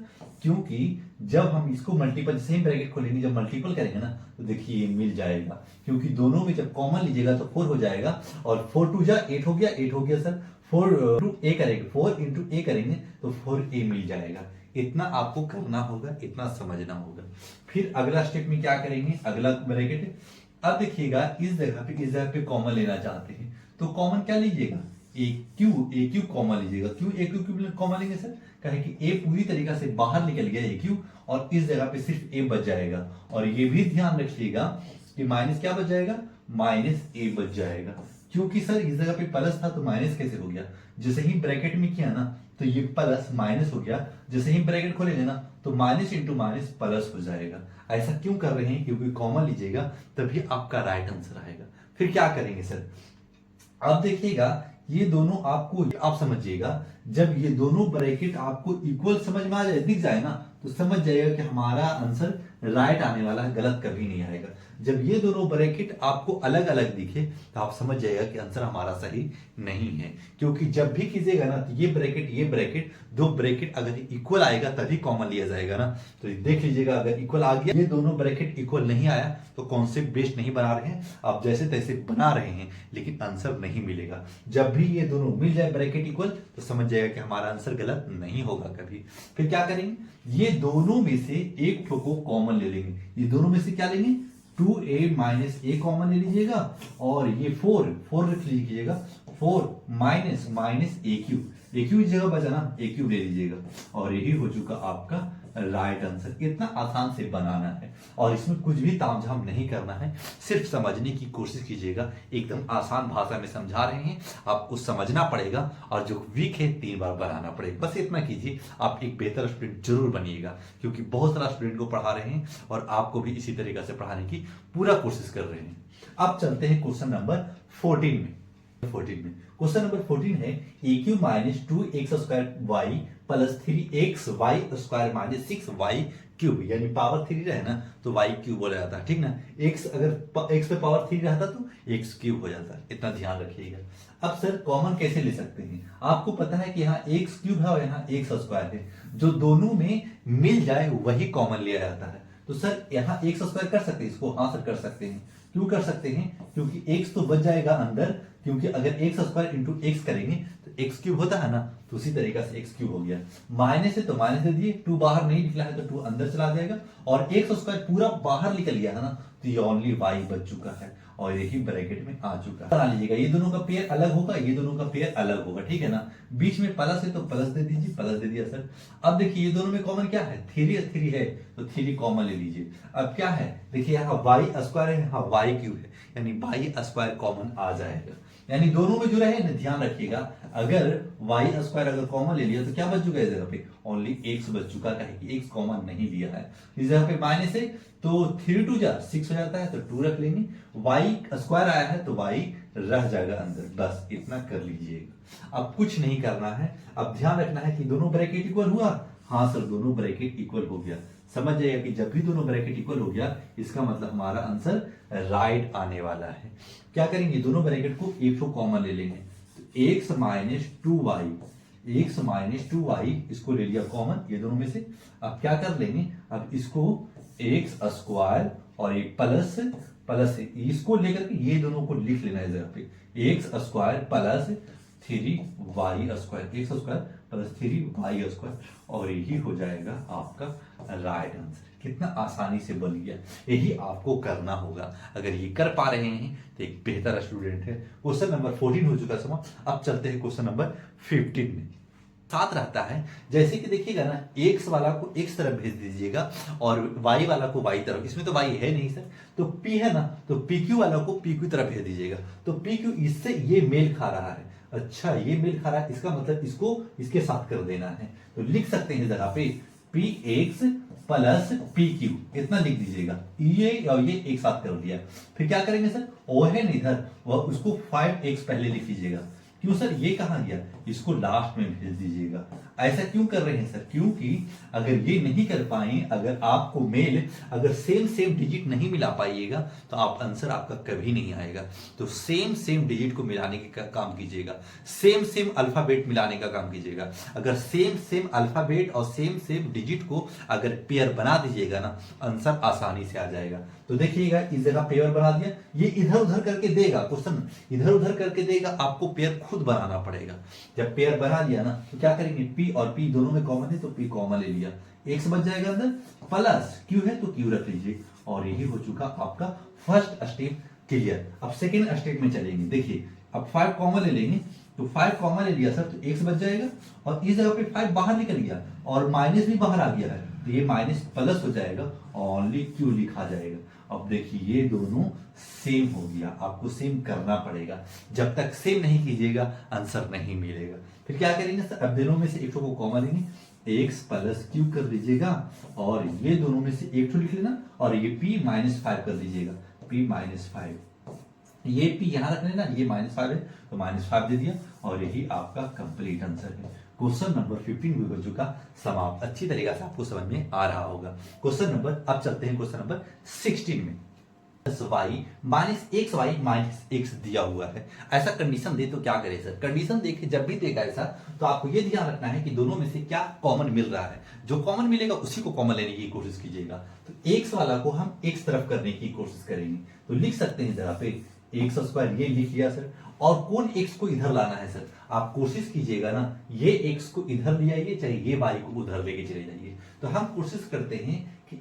क्योंकि जब हम इसको मल्टीपल सेम ब्रैकेट खोलेंगे, जब मल्टीपल करेंगे ना तो देखिए ये मिल जाएगा, क्योंकि दोनों में जब कॉमन लीजिएगा तो 4 हो जाएगा और 4 2 जा 8 हो गया सर, 4 टू a करेंगे, 4 इंटू a करेंगे तो 4a मिल जाएगा। इतना आपको करना होगा, इतना समझना होगा। फिर अगला स्टेप में क्या करेंगे, अगला ब्रैकेट अब देखिएगा इस जगह पे कॉमन लेना चाहते हैं तो कॉमन क्या लीजिएगा, ए क्यू कॉमन लीजिएगा। क्यों ए क्यू कॉमन लेंगे सर, कहे कि ए पूरी तरीका से बाहर निकल गया ए क्यू और इस जगह पे सिर्फ ए बच जाएगा और ये भी ध्यान रखिएगा कि माइनस क्या बच जाएगा, -a बच जाएगा। क्योंकि सर इस जगह पे प्लस था तो माइनस कैसे हो गया, जैसे ही ब्रैकेट में किया ना तो ये प्लस माइनस हो गया, जैसे ही ब्रैकेट खोलेंगे ना तो माइनस इंटू माइनस प्लस हो जाएगा। ऐसा क्यों कर रहे हैं, क्योंकि कॉमन लीजिएगा तभी आपका राइट आंसर आएगा। फिर क्या करेंगे सर, अब देखिएगा ये दोनों आपको आप समझिएगा, जब ये दोनों ब्रैकेट आपको इक्वल समझ में आ जाए, दिख जाए ना तो समझ जाएगा कि हमारा आंसर राइट आने वाला है, गलत कभी नहीं आएगा। जब ये दोनों ब्रैकेट आपको अलग अलग दिखे तो आप समझ जाएगा कि आंसर हमारा सही नहीं है, क्योंकि जब भी कीजिएगा ना तो ये ब्रैकेट दो ब्रैकेट अगर इक्वल आएगा तभी कॉमन लिया जाएगा ना। तो देख लीजिएगा अगर इक्वल आ गया, ये दोनों ब्रैकेट इक्वल नहीं आया तो कॉन्सेप्ट बेस्ड नहीं बना रहे हैं, आप जैसे तैसे बना रहे हैं लेकिन आंसर नहीं मिलेगा। जब भी ये दोनों मिल जाए ब्रैकेट इक्वल तो समझ जाएगा कि हमारा आंसर गलत नहीं होगा कभी। फिर क्या करेंगे, ये दोनों में से एक को कॉमन ले लेंगे, ये दोनों में से क्या लेंगे, 2a माइनस ए कॉमन ले लीजिएगा और ये 4 रख लीजिएगा, 4 माइनस ए क्यूब, ए क्यूब जगह बचा ना, ए क्यूब ले लीजिएगा और यही हो चुका आपका राइट आंसर। कितना आसान से बनाना है और इसमें कुछ भी तामझाम नहीं करना है, सिर्फ समझने की कोशिश कीजिएगा। एकदम आसान भाषा में समझा रहे हैं, आपको समझना पड़ेगा और जो वीक है 3 बार बनाना पड़ेगा। बस इतना कीजिए, आप एक बेहतर स्टूडेंट जरूर बनिएगा, क्योंकि बहुत सारा स्टूडेंट को पढ़ा रहे हैं और आपको भी इसी तरीके से पढ़ाने की पूरा कोशिश कर रहे हैं। अब चलते हैं क्वेश्चन नंबर 14 में। क्वेश्चन नंबर 14 है A cube minus 2x square Y plus 3x Y square minus 6y cube, यानी पावर 3 रहे ना तो y क्यूब बोला जाता है, ठीक ना। x अगर x पे पावर 3 रहता तो x क्यूब हो जाता है, इतना ध्यान रखिएगा। अब सर कॉमन कैसे ले सकते हैं? आपको पता है कि यहाँ x क्यूब है और यहाँ x स्क्वायर है, जो दोनों में मिल जाए वही कॉमन लिया जाता है। तो सर यहाँ x स्क्वायर कर सकते हैं इसको? हाँ सर कर सकते हैं। क्यों कर सकते हैं? क्योंकि x तो बच जाएगा अंदर, क्योंकि अगर एक्स स्क्वायर इंटू एक्स करेंगे तो एक्स क्यूब होता है ना, तो उसी तरीका से एक्स क्यूब हो गया। माइनस है तो माइनस दे दिए, 2 बाहर नहीं निकला है तो 2 अंदर चला जाएगा और एक्स स्क्वायर पूरा बाहर निकल गया है ना, तो ये ओनली वाई बच चुका है और यही ब्रैकेट में आ चुका है। बना लीजिएगा, ये दोनों का पेयर अलग होगा, ये दोनों का पेयर अलग होगा, ठीक है ना। बीच में प्लस है तो प्लस दे दीजिए, प्लस दे दिया सर। अब देखिए ये दोनों में कॉमन क्या है? 3 है तो 3 कॉमन ले लीजिए। अब क्या है? देखिए यहाँ वाई स्क्वायर है, यहाँ वाई क्यूब है, यानी वाई स्क्वायर कॉमन आ जाएगा। यानी दोनों में जो रहे ना, ध्यान रखिएगा, अगर वाई स्क्वायर अगर कॉमन ले लिया तो क्या बच चुका है इस जगह पे? ओनली एक्स बच चुका है, कि एक्स कॉमन नहीं लिया है। इस जगह पे माइनस है तो 3 2 जा 6 हो जाता है तो 2 रख लेंगे। वाई स्क्वायर आया है तो वाई रह जाएगा अंदर, बस इतना कर लीजिएगा। अब कुछ नहीं करना है, अब ध्यान रखना है कि दोनों ब्रैकेट इक्वल हुआ। हाँ सर दोनों ब्रैकेट इक्वल हो गया। समझ जाइएगा कि जब भी दोनों ब्रैकेट इक्वल हो गया इसका मतलब हमारा आंसर राइट आने वाला है। क्या करेंगे? दोनों ब्रैकेट को एक तो कॉमन ले लेंगे, तो x माइनस 2y इसको ले लिया कॉमन ये दोनों में से। अब क्या कर लेंगे? अब इसको एक्स स्क्वायर और एक प्लस इसको लेकर के ये दोनों को लिख लेना है जगह पे, x square plus 3y square, X square plus 3y square, और यही हो जाएगा आपका राइट आंसर। कितना आसानी से बन गया, यही आपको करना होगा। अगर ये कर पा रहे हैं तो एक बेहतर स्टूडेंट है। क्वेश्चन नंबर 14 हो चुका समाप्त। अब चलते हैं क्वेश्चन नंबर 15 में। साथ रहता है जैसे कि देखिएगा ना, x वाला को x तरफ भेज दीजिएगा और y वाला को y तरफ। इसमें तो y है नहीं सर, तो p है ना, तो pq वाला को pq तरफ भेज दीजिएगा। तो pq इससे ये मेल खा रहा है, अच्छा ये मेल खा रहा है, इसका मतलब इसको इसके साथ कर देना है। तो लिख सकते हैं जगह पे px प्लस pq, इतना लिख दीजिएगा। ये और ये एक साथ कर दिया। फिर क्या करेंगे सर? ओ है ना इधर, वह उसको 5x पहले लिख लीजिएगा। क्यों सर? ये कहां गया? इसको लास्ट में भेज दीजिएगा। ऐसा क्यों कर रहे हैं सर? क्योंकि अगर ये नहीं कर पाए, अगर आपको मेल अगर सेम डिजिट नहीं मिला पाइएगा तो आप आंसर आपका कभी नहीं आएगा। तो सेम डिजिट को मिलाने का काम कीजिएगा, सेम अल्फाबेट मिलाने का काम कीजिएगा। अगर सेम अल्फाबेट और सेम डिजिट को अगर पेयर बना दीजिएगा ना, आंसर आसानी से आ जाएगा। तो देखिएगा इस जगह पेयर बना दिया, ये इधर उधर करके देगा, क्वेश्चन इधर उधर करके देगा, आपको पेयर खुद बनाना पड़ेगा। जब पेयर बना दिया ना तो क्या करेंगे? p और p दोनों में कॉमन है तो p कॉमन ले लिया, x बच जाएगा अंदर, प्लस q है तो q रख लीजिए, और यही हो चुका आपका फर्स्ट स्टेप क्लियर। अब सेकेंड स्टेप में चलेंगे। देखिए अब 5 कॉमन ले लेंगे, तो 5 कॉमन ले लिया सर तो x बच जाएगा, और इस जगह पे 5 बाहर निकल गया और माइनस भी बाहर आ गया है, तो ये माइनस प्लस हो जाएगा, ओनली q लिखा जाएगा। अब देखिए ये दोनों सेम हो गया, आपको सेम करना पड़ेगा। जब तक सेम नहीं कीजिएगा आंसर नहीं मिलेगा। फिर क्या करेंगे सर? अब दोनों में से एक को कॉमन लेंगे, x प्लस क्यू कर दीजिएगा, और ये दोनों में से एक लिख लेना, और ये p माइनस 5 कर दीजिएगा, p माइनस 5, ये p यहां रख लेना, ये माइनस 5 है तो माइनस 5 दे दिया, और यही आपका कंप्लीट आंसर है। क्वेश्चन नंबर 15 भी हो चुका समाप्त। अच्छी तरीके से आपको समझ में आ रहा होगा। क्वेश्चन नंबर, अब चलते हैं क्वेश्चन नंबर 16 में। y minus X Y minus X दिया हुआ है, ऐसा कंडीशन दे तो क्या करें सर? कंडीशन देखे जब भी देगा ऐसा तो आपको ये ध्यान रखना है कि दोनों में से क्या कॉमन मिल रहा है। जो कॉमन मिलेगा उसी को कॉमन लेने की कोशिश कीजिएगा। तो एक्स वाला को हम एक्स तरफ करने की कोशिश करेंगे, तो लिख सकते हैं जरा पे एक्स स्क्वायर, ये लिख लिया सर। और कौन एक्स को इधर लाना है सर? आप कोशिश कीजिएगा ना, ये एक्स को इधर ले आइए, चाहे ये वाई को उधर लेके चले जाइए। तो हम कोशिश करते हैं कि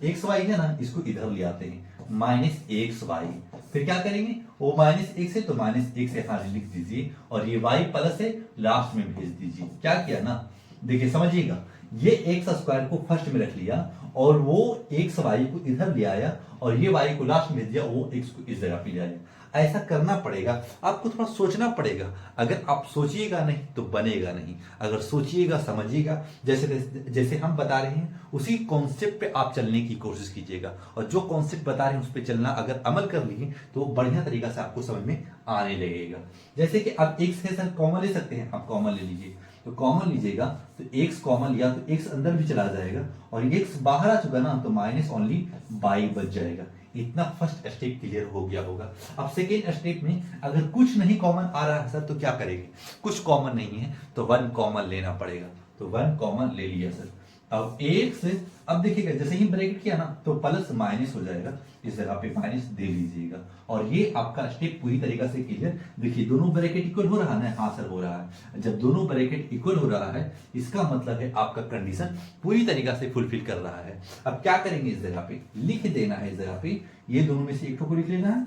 एक्स वाई है ना, इसको इधर ले आते हैं, माइनस एक्स वाई। फिर क्या करेंगे, वो माइनस एक्स है तो माइनस एक्स यहाँ लिख दीजिए, और ये वाई प्लस है लास्ट में भेज दीजिए। क्या किया ना, देखिए समझिएगा, ये एक्स स्क्वायर को फर्स्ट में रख लिया और वो एक्स वाई को इधर ले आया, और ये वाई को लास्ट में दिया, वो एक्स को इस जगह पे ले आया। ऐसा करना पड़ेगा, आपको थोड़ा सोचना पड़ेगा। अगर आप सोचिएगा नहीं तो बनेगा नहीं, अगर सोचिएगा समझिएगा, जैसे जैसे हम बता रहे हैं उसी कॉन्सेप्ट पे आप चलने की कोशिश कीजिएगा, और जो कॉन्सेप्ट बता रहे हैं उस पर चलना अगर अमल कर लिए तो बढ़िया तरीका से आपको समझ में आने लगेगा। जैसे कि आप एक्स है सर कॉमन ले सकते हैं, आप कॉमन ले लीजिए, तो कॉमन लीजिएगा तो एक्स कॉमन लिया तो एक्स अंदर भी चला जाएगा, और एक्स बाहर आ चुका ना तो माइनस ओनली बाई बच जाएगा। इतना फर्स्ट स्टेप क्लियर हो गया होगा। अब सेकेंड स्टेप में अगर कुछ नहीं कॉमन आ रहा है सर तो क्या करेंगे, कुछ कॉमन नहीं है तो वन कॉमन लेना पड़ेगा, तो वन कॉमन ले लिया सर। अब एक्स, अब देखिएगा जैसे ही ब्रैकेट किया ना तो प्लस माइनस हो जाएगा, इस जगह पे माइनस दे लीजिएगा, और ये आपका स्टेप पूरी तरीका से क्लियर। देखिए दोनों ब्रैकेट इक्वल हो रहा है ना, हाँ सर हो रहा है। जब दोनों ब्रैकेट इक्वल हो रहा है इसका मतलब है आपका कंडीशन पूरी तरीका से फुलफिल कर रहा है। अब क्या करेंगे, इस जगह पे लिख देना है, इस जगह पे ये दोनों में से एक को लिख लेना है,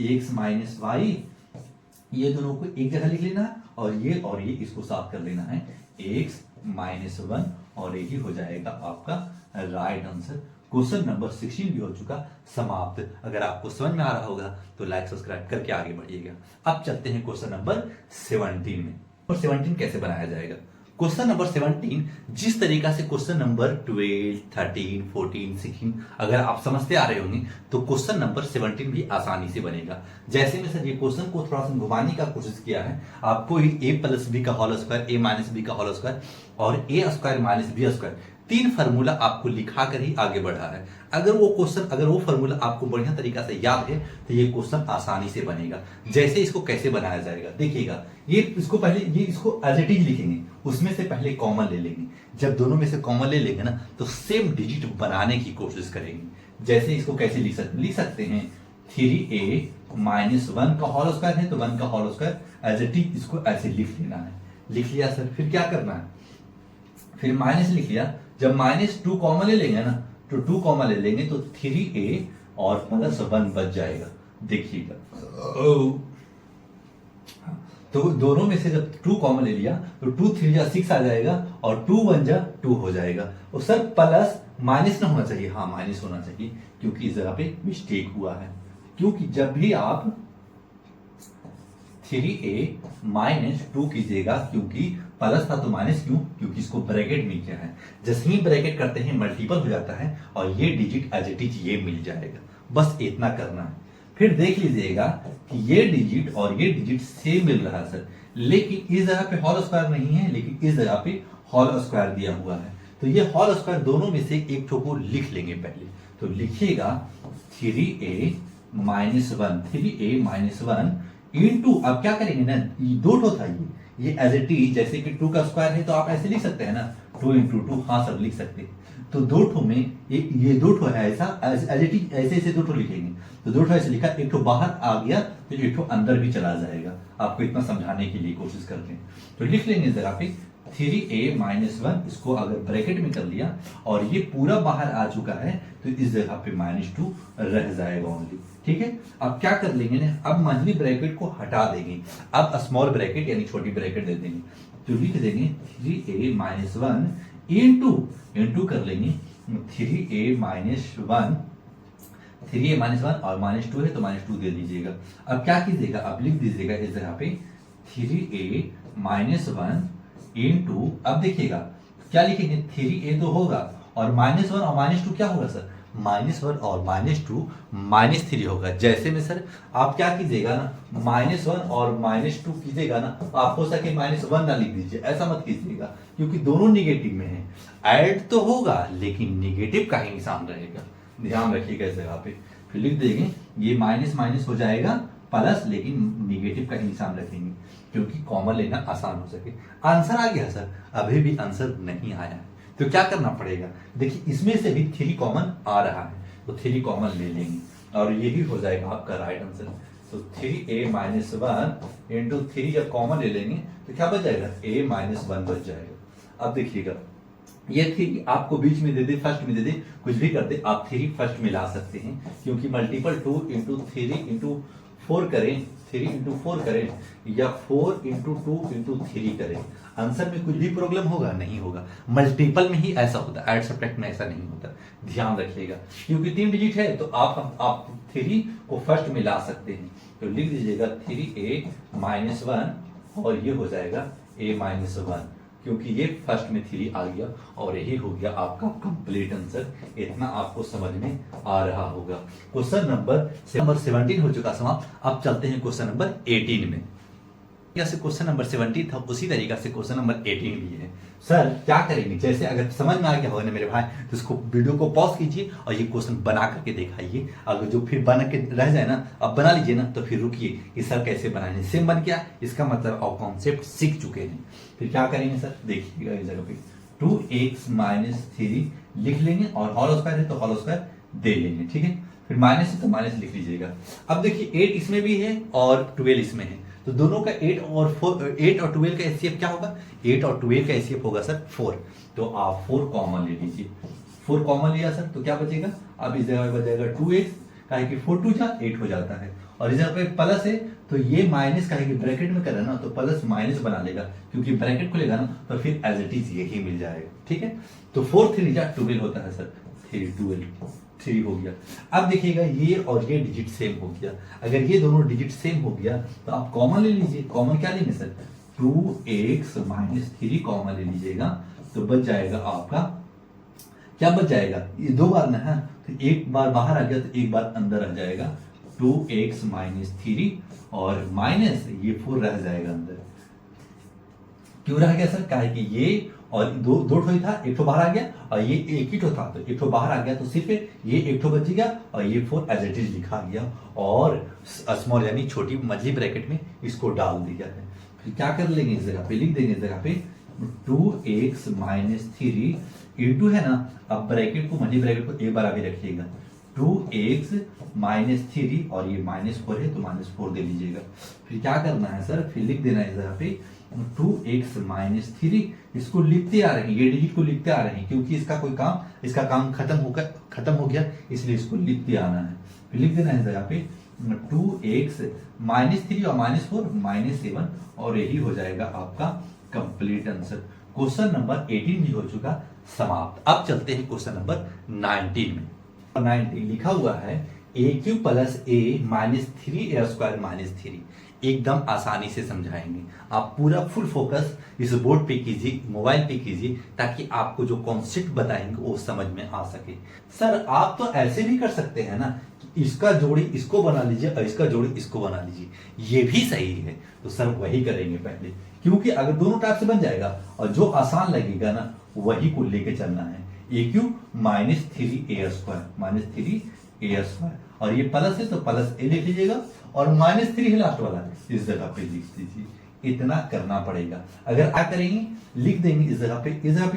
एक्स माइनस वाई, ये दोनों को एक जगह लिख लेना है, और ये इसको साफ कर लेना है, एक्स माइनस वन, और यही हो जाएगा आपका राइट आंसर। क्वेश्चन नंबर 16 भी हो चुका समाप्त। अगर आपको समझ में आ रहा होगा तो लाइक सब्सक्राइब करके आगे बढ़िएगा। अब चलते हैं क्वेश्चन नंबर 17 में। और 17 कैसे बनाया जाएगा, क्वेश्चन नंबर 17 जिस तरीका से क्वेश्चन नंबर 12, 13, 14, 16 अगर आप समझते आ रहे होंगे तो क्वेश्चन नंबर 17 भी आसानी से बनेगा। जैसे में सर ये क्वेश्चन को थोड़ा सा घुमाने का कोशिश किया है, आपको ए प्लस बी का होल स्क्वायर, ए माइनस बी का होल स्क्वायर और ए स्क्वायर माइनस बी स्क्वायर, तीन फार्मूला आपको लिखा कर ही आगे बढ़ा है। अगर वो फार्मूला आपको बढ़िया तरीका से याद है तो ये क्वेश्चन आसानी से बनेगा। जैसे इसको कैसे बनाया जाएगा देखिएगा, इसको एज इट इज लिखेंगे, उसमें से पहले कॉमन ले लेंगे। जब दोनों में से कॉमन ले लेंगे ना तो सेम डिजिट बनाने की कोशिश करेंगे। जैसे इसको कैसे लिख सकते हैं, 3a माइनस 1 का होल स्क्वायर है तो 1 का whole square as it is इसको ऐसे लिख लेना है। लिख लिया सर, फिर क्या करना है, फिर माइनस लिख लिया। जब माइनस 2 कॉमन ले लेंगे ना तो 2 कॉमन ले लेंगे तो 3a और प्लस 1 बच जाएगा। देखिएगा तो दोनों में से जब 2 कॉमन ले लिया तो 2 3 जा 6 आ जाएगा और 2 1 जा 2 हो जाएगा। और सर प्लस माइनस ना होना चाहिए, हाँ माइनस होना चाहिए क्योंकि इस जगह पे मिस्टेक हुआ है। क्योंकि जब भी आप 3a माइनस 2 कीजिएगा, क्योंकि प्लस था तो माइनस क्यों, क्योंकि इसको ब्रैकेट में किया है। जैसे ही ब्रैकेट करते हैं मल्टीपल हो जाता है और ये डिजिट एज इट इज ये मिल जाएगा। बस इतना करना है। फिर देख लीजिएगा कि ये डिजिट और ये डिजिट सेम मिल रहा है सर, लेकिन इस जगह पे होल स्क्वायर नहीं है, लेकिन इस जगह पे होल स्क्वायर दिया हुआ है। तो ये होल स्क्वायर दोनों में से एक ठो को लिख लेंगे पहले। तो लिखिएगा 3a minus 1, 3a minus 1 into, अब क्या करेंगे ना, ये 2 ठो था, ये एज इट इज, जैसे कि 2 का स्क्वायर है तो आप ऐसे लिख सकते हैं ना, 2 इंटू 2, हाँ सर लिख सकते हैं। तो 2 ठो में ये 2 ठो है ऐसा, एज इट इज ऐसे 2 ठो लिखेंगे। तो 2 ठो ऐसे लिखा, एक ठो बाहर आ गया तो एक ठो अंदर भी चला जाएगा। आपको इतना समझाने के लिए कोशिश करते हैं। तो लिख लेंगे इस जगह पे 3a माइनस 1, इसको अगर ब्रैकेट में कर लिया और ये पूरा बाहर आ चुका है तो इस जगह पे -2 रह जाएगा ओनली। ठीक है, अब क्या कर लेंगे ना, अब मंथली ब्रैकेट को हटा देंगे, अब स्मॉल ब्रैकेट यानी छोटी ब्रैकेट दे देंगे। तो लिख देंगे 3a माइनस 1 इंटू कर लेंगे 3a माइनस 1, 3a माइनस 1 और -2 है तो -2 दे दीजिएगा। अब क्या कीजिएगा, अब लिख दीजिएगा इस जगह पे 3a माइनस 1 इंटू, अब देखिएगा क्या लिखेंगे, 3a तो होगा और -1 और -2 क्या होगा सर, -1 और -2 -3 होगा। जैसे में सर आप क्या कीजिएगा ना, -1 और -2 कीजिएगा ना, आप हो सके -1 ना लिख दीजिए, ऐसा मत कीजिएगा क्योंकि दोनों निगेटिव में है। ऐड तो होगा लेकिन निगेटिव का ही निशान रहेगा, ध्यान रखिएगा इस जगह पे। फिर लिख देंगे ये माइनस माइनस हो जाएगा प्लस, लेकिन निगेटिव का ही निशान रखेंगे क्योंकि कॉमन लेना आसान हो सके। आंसर आ गया सर, अभी भी आंसर नहीं आया है तो क्या करना पड़ेगा, देखिए इसमें से भी 3 कॉमन आ रहा है तो 3 कॉमन ले लेंगे और यही हो जाएगा आपका राइट आंसर। तो 3a माइनस 1 इंटू 3 जब कॉमन ले लेंगे तो क्या बच जाएगा, a माइनस 1 बच जाएगा। अब देखिएगा ये थ्री आपको बीच में दे दे, फर्स्ट में दे दे, कुछ भी कर दे, आप थ्री फर्स्ट में ला सकते हैं, क्योंकि मल्टीपल 2 इंटू 3 इंटू 4 करें, 3 इंटू 4 करें या 4 इंटू 2 इंटू 3 करें, आंसर में कुछ भी प्रॉब्लम होगा नहीं होगा। मल्टीपल में ही ऐसा होता है, ऐड सब्ट्रैक्ट में ऐसा नहीं होता, ध्यान रखिएगा। क्योंकि 3 डिजिट है तो आप 3 को फर्स्ट में ला सकते हैं, तो लिख दीजिएगा 3a-1 और ये हो जाएगा a-1, क्योंकि ये फर्स्ट में 3 आ गया और यही हो गया आपका कंप्लीट आंसर। इतना आपको समझ में आ रहा होगा। क्वेश्चन नंबर 17 हो चुका समाप्त। अब चलते हैं क्वेश्चन नंबर 18 में। जैसे क्वेश्चन नंबर 17 था उसी तरीका से क्वेश्चन नंबर 18 भी है। सर क्या करेंगे, जैसे अगर समझ में आ गया होगा ना मेरे भाई, तो इसको वीडियो को पॉज कीजिए और ये क्वेश्चन बना करके दिखाइए। अगर जो फिर बना के रह जाए ना, अब बना लीजिए ना, तो फिर रुकिए कि सर कैसे बनाए, सेम बन गया, इसका मतलब आप कॉन्सेप्ट सीख चुके हैं। फिर क्या करेंगे सर, देखिएगा इस जगह पे 2x - 3 लिख लेंगे और होल स्क्वायर है तो होल स्क्वायर दे लेंगे, ठीक है। फिर माइनस है तो माइनस लिख लीजिएगा। अब देखिए 8 इसमें भी है और 12 इसमें है, तो दोनों का 8 और 12 का एचसीएफ क्या होगा, 8 और 12 का एचसीएफ होगा सर 4, तो आप 4 कॉमन ले लीजिए। 4 कॉमन लिया सर तो क्या बचेगा, अब इस जगह पे बचेगा 2x, का है कि 4 2 जा 8 हो जाता है, और इस जगह पे प्लस है तो ये माइनस का है कि ब्रैकेट में करें ना तो प्लस माइनस बना लेगा, क्योंकि ब्रैकेट खुलेगा ना तो फिर एज इट इज यही मिल जाएगा, ठीक है। तो 4 3 जा 12 होता है सर, 3 हो गया। अब देखिएगा ये और ये डिजिट सेम हो गया, अगर ये दोनों डिजिट सेम हो गया तो आप कॉमन ले लीजिए। कॉमन क्या लेंगे सर, 2x - 3 कॉमन ले लीजिएगा, तो बच जाएगा आपका, क्या बच जाएगा, ये 2 बार ना है तो एक बार बाहर आ गया तो एक बार अंदर आ जाएगा, 2x - 3 और माइनस ये 4 रह जाएगा अंदर। क्यों रह गया सर, क्या है कि ये और दो ठो ही था, एक ठो बाहर आ गया और ये एक ही ठो था तो एक ठो बाहर आ गया, तो सिर्फ ये एक ठो बच गया और ये 4 एज इट इज लिखा गया और स्मॉल यानी छोटी मछली ब्रैकेट में इसको डाल दिया है। फिर क्या कर लेंगे, इस जगह पे लिख देंगे, इस जगह पे 2x - 3 इंटू है ना, अब ब्रैकेट को मछली ब्रैकेट को एक बार आगे रखिएगा, 2x - 3 और ये -4 है तो -4 दे लीजिएगा। फिर क्या करना है सर, फिर लिख देना है इस जगह पे 2x - 3, इसको लिखते आ रहे हैं, ये डिजिट को लिखते आ रहे हैं, क्योंकि इसका काम खत्म हो गया, इसलिए इसको लिखते आना है। फिर लिख देना है इस जगह पे 2x - 3 और -4 -7 और यही हो जाएगा आपका कंप्लीट आंसर। क्वेश्चन नंबर 18 भी हो चुका समाप्त। अब चलते हैं क्वेश्चन नंबर 19 में। 19 लिखा हुआ है AQ + A - 3A² - 3, एकदम आसानी से समझाएंगे। आप पूरा फुल फोकस इस बोर्ड पे कीजिए, मोबाइल पे कीजिए, ताकि आपको जो कॉन्सेप्ट बताएंगे वो समझ में आ सके। सर आप तो ऐसे भी कर सकते हैं ना, कि इसका जोड़ी इसको बना लीजिए और इसका जोड़ी इसको बना लीजिए, ये भी सही है। तो सर वही करेंगे पहले, क्योंकि अगर दोनों टाइप से बन जाएगा और जो आसान लगेगा ना वही को लेके चलना है। AQ - 3A² - 3A², और ये प्लस है तो प्लस ए लिख लीजिएगा और -3 है लास्ट वाला, इस जगह पे लिख दीजिए। इतना करना पड़ेगा। अगर क्या करेंगे, लिख देंगे इस जगह पे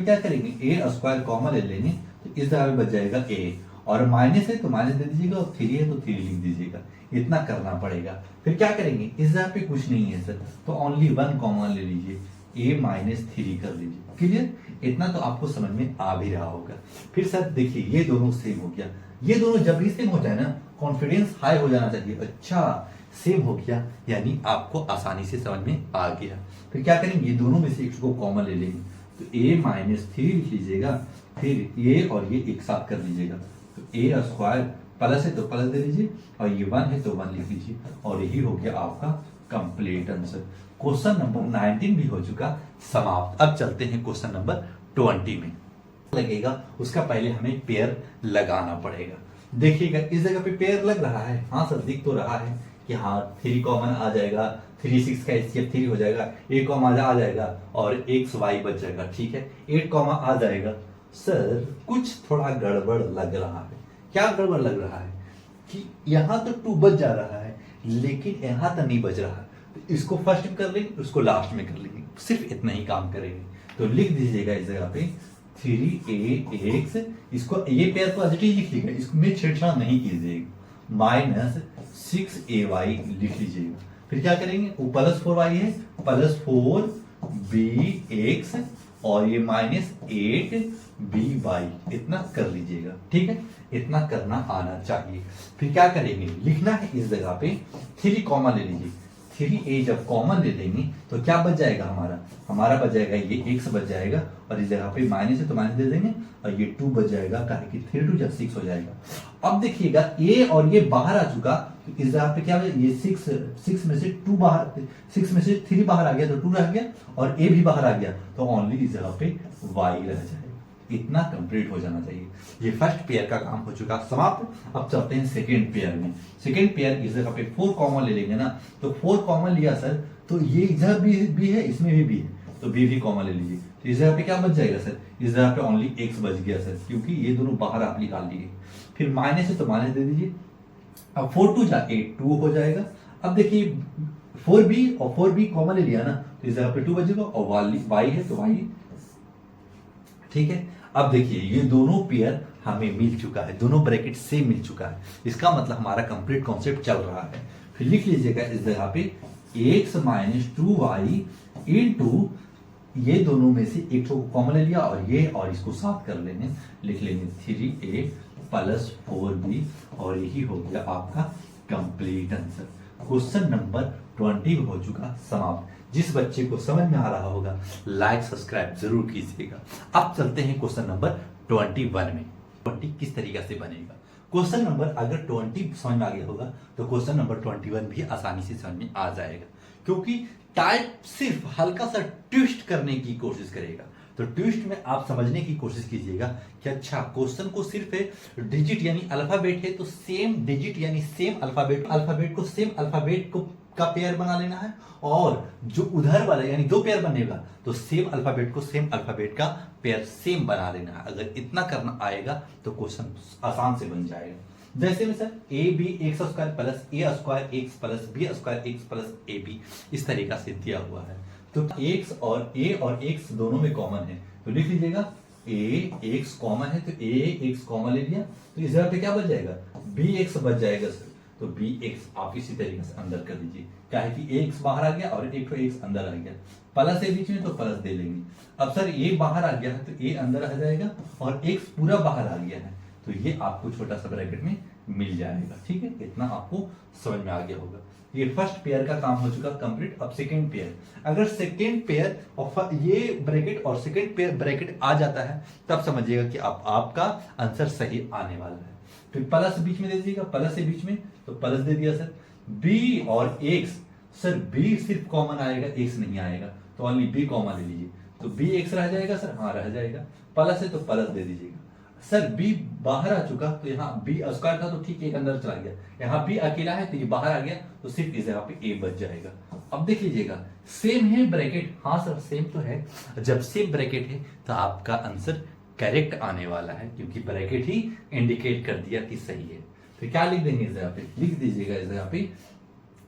क्या करेंगे, A² कॉमन ले लेंगे तो इस जगह पे बच जाएगा A, और माइनस है तो माइनस दे दीजिएगा और 3 है तो 3 लिख दीजिएगा। इतना करना पड़ेगा। फिर क्या करेंगे, इस जगह पे कुछ नहीं है सर तो ओनली 1 कॉमन ले लीजिए, A - 3 कर लीजिए। क्लियर, इतना तो आपको समझ में आ भी रहा होगा। फिर सर देखिए ये दोनों सेम हो गया, ये दोनों जब भी सेम हो जाए ना कॉन्फिडेंस हाई हो जाना चाहिए, अच्छा सेम हो गया यानी आपको आसानी से समझ में आ गया। फिर क्या करेंगे, ये दोनों में से एक को कॉमन ले लेंगे तो A - 3 लिख लीजिएगा, फिर ये और ये एक साथ कर लीजिएगा, तो A² प्लस है तो प्लस दे लीजिए और ये 1 है तो 1 लिख लीजिए, और यही हो गया आपका कंप्लीट आंसर। क्वेश्चन नंबर 19 भी हो चुका समाप्त। अब चलते हैं क्वेश्चन नंबर 20 में। लगेगा उसका पहले हमें पेयर लगाना पड़ेगा। देखिएगा इस जगह पे पेयर लग रहा है, हाँ सर दिख तो रहा है कि हाँ 3 कॉमन आ जाएगा, 3 6 का एचसीएफ 3 हो जाएगा, 1 कॉमा आ जाएगा और XY बच जाएगा, ठीक है 8 कॉमा आ जाएगा। सर कुछ थोड़ा गड़बड़ लग रहा है। क्या गड़बड़ लग रहा है कि यहाँ तो 2 बच जा रहा है लेकिन यहाँ तो नहीं बच रहा है, तो इसको फर्स्ट में कर लेंगे, उसको लास्ट में कर लेंगे, सिर्फ इतना ही काम करेंगे। तो लिख दीजिएगा इस जगह पे 3AX, इसको ये पेयर को एज लिख लीजिएगा, इसमें छेड़छाड़ नहीं कीजिएगा, -6AY लिख लीजिएगा। फिर क्या करेंगे, वो +4Y है, +4BX और ये -8by इतना कर लीजिएगा। ठीक है, इतना करना आना चाहिए। फिर क्या करेंगे, लिखना है इस जगह पे 3 कॉमा ले लीजिए। 3a जब कॉमन ले लेंगे तो क्या बच जाएगा, हमारा बच जाएगा ये x बच जाएगा, और इस जगह पे माइनस है तो माइनस दे देंगे, और ये 2 बच जाएगा, काहे कि 3 2 जब 6 हो जाएगा। अब देखिएगा a और ये बाहर आ चुका, तो इस जगह पे क्या हो, ये 6 में से 2 बाहर, 6 में से 3 बाहर आ गया तो 2 रह गया, और a भी बाहर आ गया, तो ओनली इस जगह पे y रह जाएगा। इतना कंप्लीट हो जाना चाहिए। ये फर्स्ट पेयर का काम हो चुका समाप्त। अब चलते हैं सेकेंड पेयर में। सेकेंड पेयर इस जगह पे 4 कॉमन ले लेंगे ना, तो 4 कॉमन लिया सर, तो ये इधर भी है, इसमें भी है, तो भी कॉमन ले लीजिए। तो इस जगह पे क्या बच जाएगा सर, इस जगह पे ओनली x बच गया सर, क्योंकि ये दोनों बाहर आप निकाल लिए। फिर माइनस है तो माइनस दे दीजिए। अब 4 2 जा 8 2 हो जाएगा। अब देखिए 4b और 4b कॉमन ले लिया ना, तो इस जगह पे 2 बचेगा, और y है तो y। ठीक है, अब देखिए ये दोनों पेयर हमें मिल चुका है, दोनों ब्रैकेट सेम मिल चुका है, इसका मतलब हमारा कंप्लीट कॉन्सेप्ट चल रहा है। फिर लिख लीजिएगा इस जगह पे x - 2y इंटू, ये दोनों में से एक को कॉमन ले लिया, और इसको साथ कर लेंगे, लिख लेंगे 3a + 4b, और यही हो गया आपका कंप्लीट आंसर। क्वेश्चन नंबर 20 हो चुका समाप्त। जिस बच्चे को समझ में आ रहा होगा लाइक सब्सक्राइब जरूर कीजिएगा। अब चलते हैं क्वेश्चन नंबर 21 में। 20 किस तरीके से बनेगा, क्वेश्चन नंबर अगर 20 समझ में आ गया होगा तो क्वेश्चन नंबर 21 भी आसानी से समझ में आ जाएगा, क्योंकि टाइप सिर्फ हल्का सा ट्विस्ट करने की कोशिश करेगा। तो ट्विस्ट में आप समझने की कोशिश कीजिएगा कि अच्छा क्वेश्चन को सिर्फ डिजिट यानी अल्फाबेट है, तो सेम डिजिट यानी सेम अल्फाबेट को सेम अल्फाबेट को का पेयर बना लेना है, और जो उधर वाला यानी 2 पेयर बनेगा तो सेम अल्फाबेट को सेम अल्फाबेट का पेयर सेम बना लेना है। अगर इतना करना आएगा तो क्वेश्चन आसान से बन जाएगा। जैसे में sir ab x² + a² x + b² x + ab इस तरीका से दिया हुआ है। तो x और a और x दोनों में कॉमन है, तो लिख लीजिएगा a x कॉमन है, तो a x कॉमन ले लिया, तो इस जगह पे क्या बच जाएगा, bx बच जाएगा सर, तो bx आप इसी तरीके से अंदर कर लीजिए, क्या है कि x बाहर आ गया और एक x अंदर आ गया, प्लस है बीच में तो प्लस दे लेंगे। अब सर a बाहर आ गया है तो a अंदर आ जाएगा, और x पूरा बाहर आ गया है, तो ये आपको छोटा सा ब्रैकेट में मिल जाएगा। ठीक है, इतना आपको समझ में आ गया होगा। ये फर्स्ट पेयर का काम हो चुका कंप्लीट। अब सेकेंड पेयर, अगर सेकेंड पेयर और ये ब्रैकेट और सेकेंड पेयर ब्रैकेट आ जाता है तब समझिएगा कि आपका आंसर सही आने वाला है। फिर प्लस बीच में दे दीजिएगा, प्लस है बीच में तो प्लस दे दिया सर। b और x, सर b सिर्फ कॉमन आएगा, x नहीं आएगा, तो ओनली b कॉमन ले लीजिए, तो bx रह जाएगा सर, हाँ रह जाएगा। प्लस है तो प्लस दे दीजिएगा। सर b बाहर आ चुका, तो यहाँ b² था तो ठीक एक अंदर चला गया, यहाँ b अकेला है तो ये बाहर आ गया, तो सिर्फ इस जगह पे a बच जाएगा। अब देख लीजिएगा सेम है ब्रैकेट, हाँ सर सेम तो है, जब सेम ब्रैकेट है तो आपका आंसर करेक्ट आने वाला है, क्योंकि ब्रैकेट ही इंडिकेट कर दिया कि सही है। तो क्या लिख देंगे इस जगह पे, लिख दीजिएगा इस जगह पे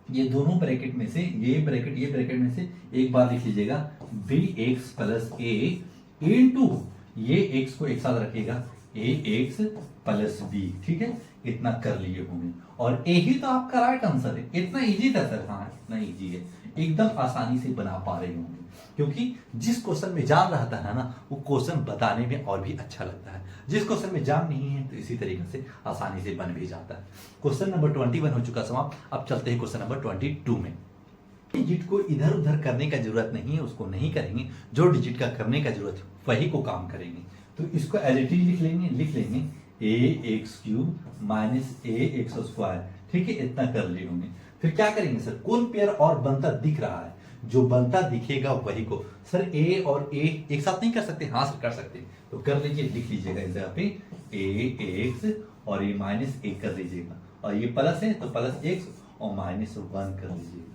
ये दोनों ब्रैकेट में से ये ब्रैकेट में से एक बार लिख लीजिएगा bx + a इंटू ये x को एक साथ रखिएगा ax + b। ठीक है, इतना कर लिए होंगे, और a ही तो आपका राइट आंसर है। इतना इजी था सर, हाँ इतना इजी है, एकदम आसानी से बना पा रहे होंगे, क्योंकि जिस क्वेश्चन में जान रहता है ना वो क्वेश्चन बताने में और भी अच्छा लगता है। जिस क्वेश्चन में जान नहीं है तो इसी तरीके से आसानी से बन भी जाता है। क्वेश्चन नंबर 21 हो चुका समाप्त। अब चलते हैं क्वेश्चन नंबर 22 में। डिजिट को इधर उधर करने का जरूरत नहीं है, उसको नहीं करेंगे, जो डिजिट का करने का जरूरत है वही को काम करेंगे। तो इसको एज इट इज लिख लेंगे ax³ - ax²। ठीक है, इतना कर लिए होंगे। फिर क्या करेंगे सर, कौन पेयर और बनता दिख रहा है, जो बनता दिखेगा वही को। सर a और a एक साथ नहीं कर सकते, हाँ सर कर सकते, तो कर लीजिए, लिख लीजिएगा इस जगह पे ax और ये -a कर लीजिएगा, और ये प्लस है तो +x और -1 कर लीजिएगा।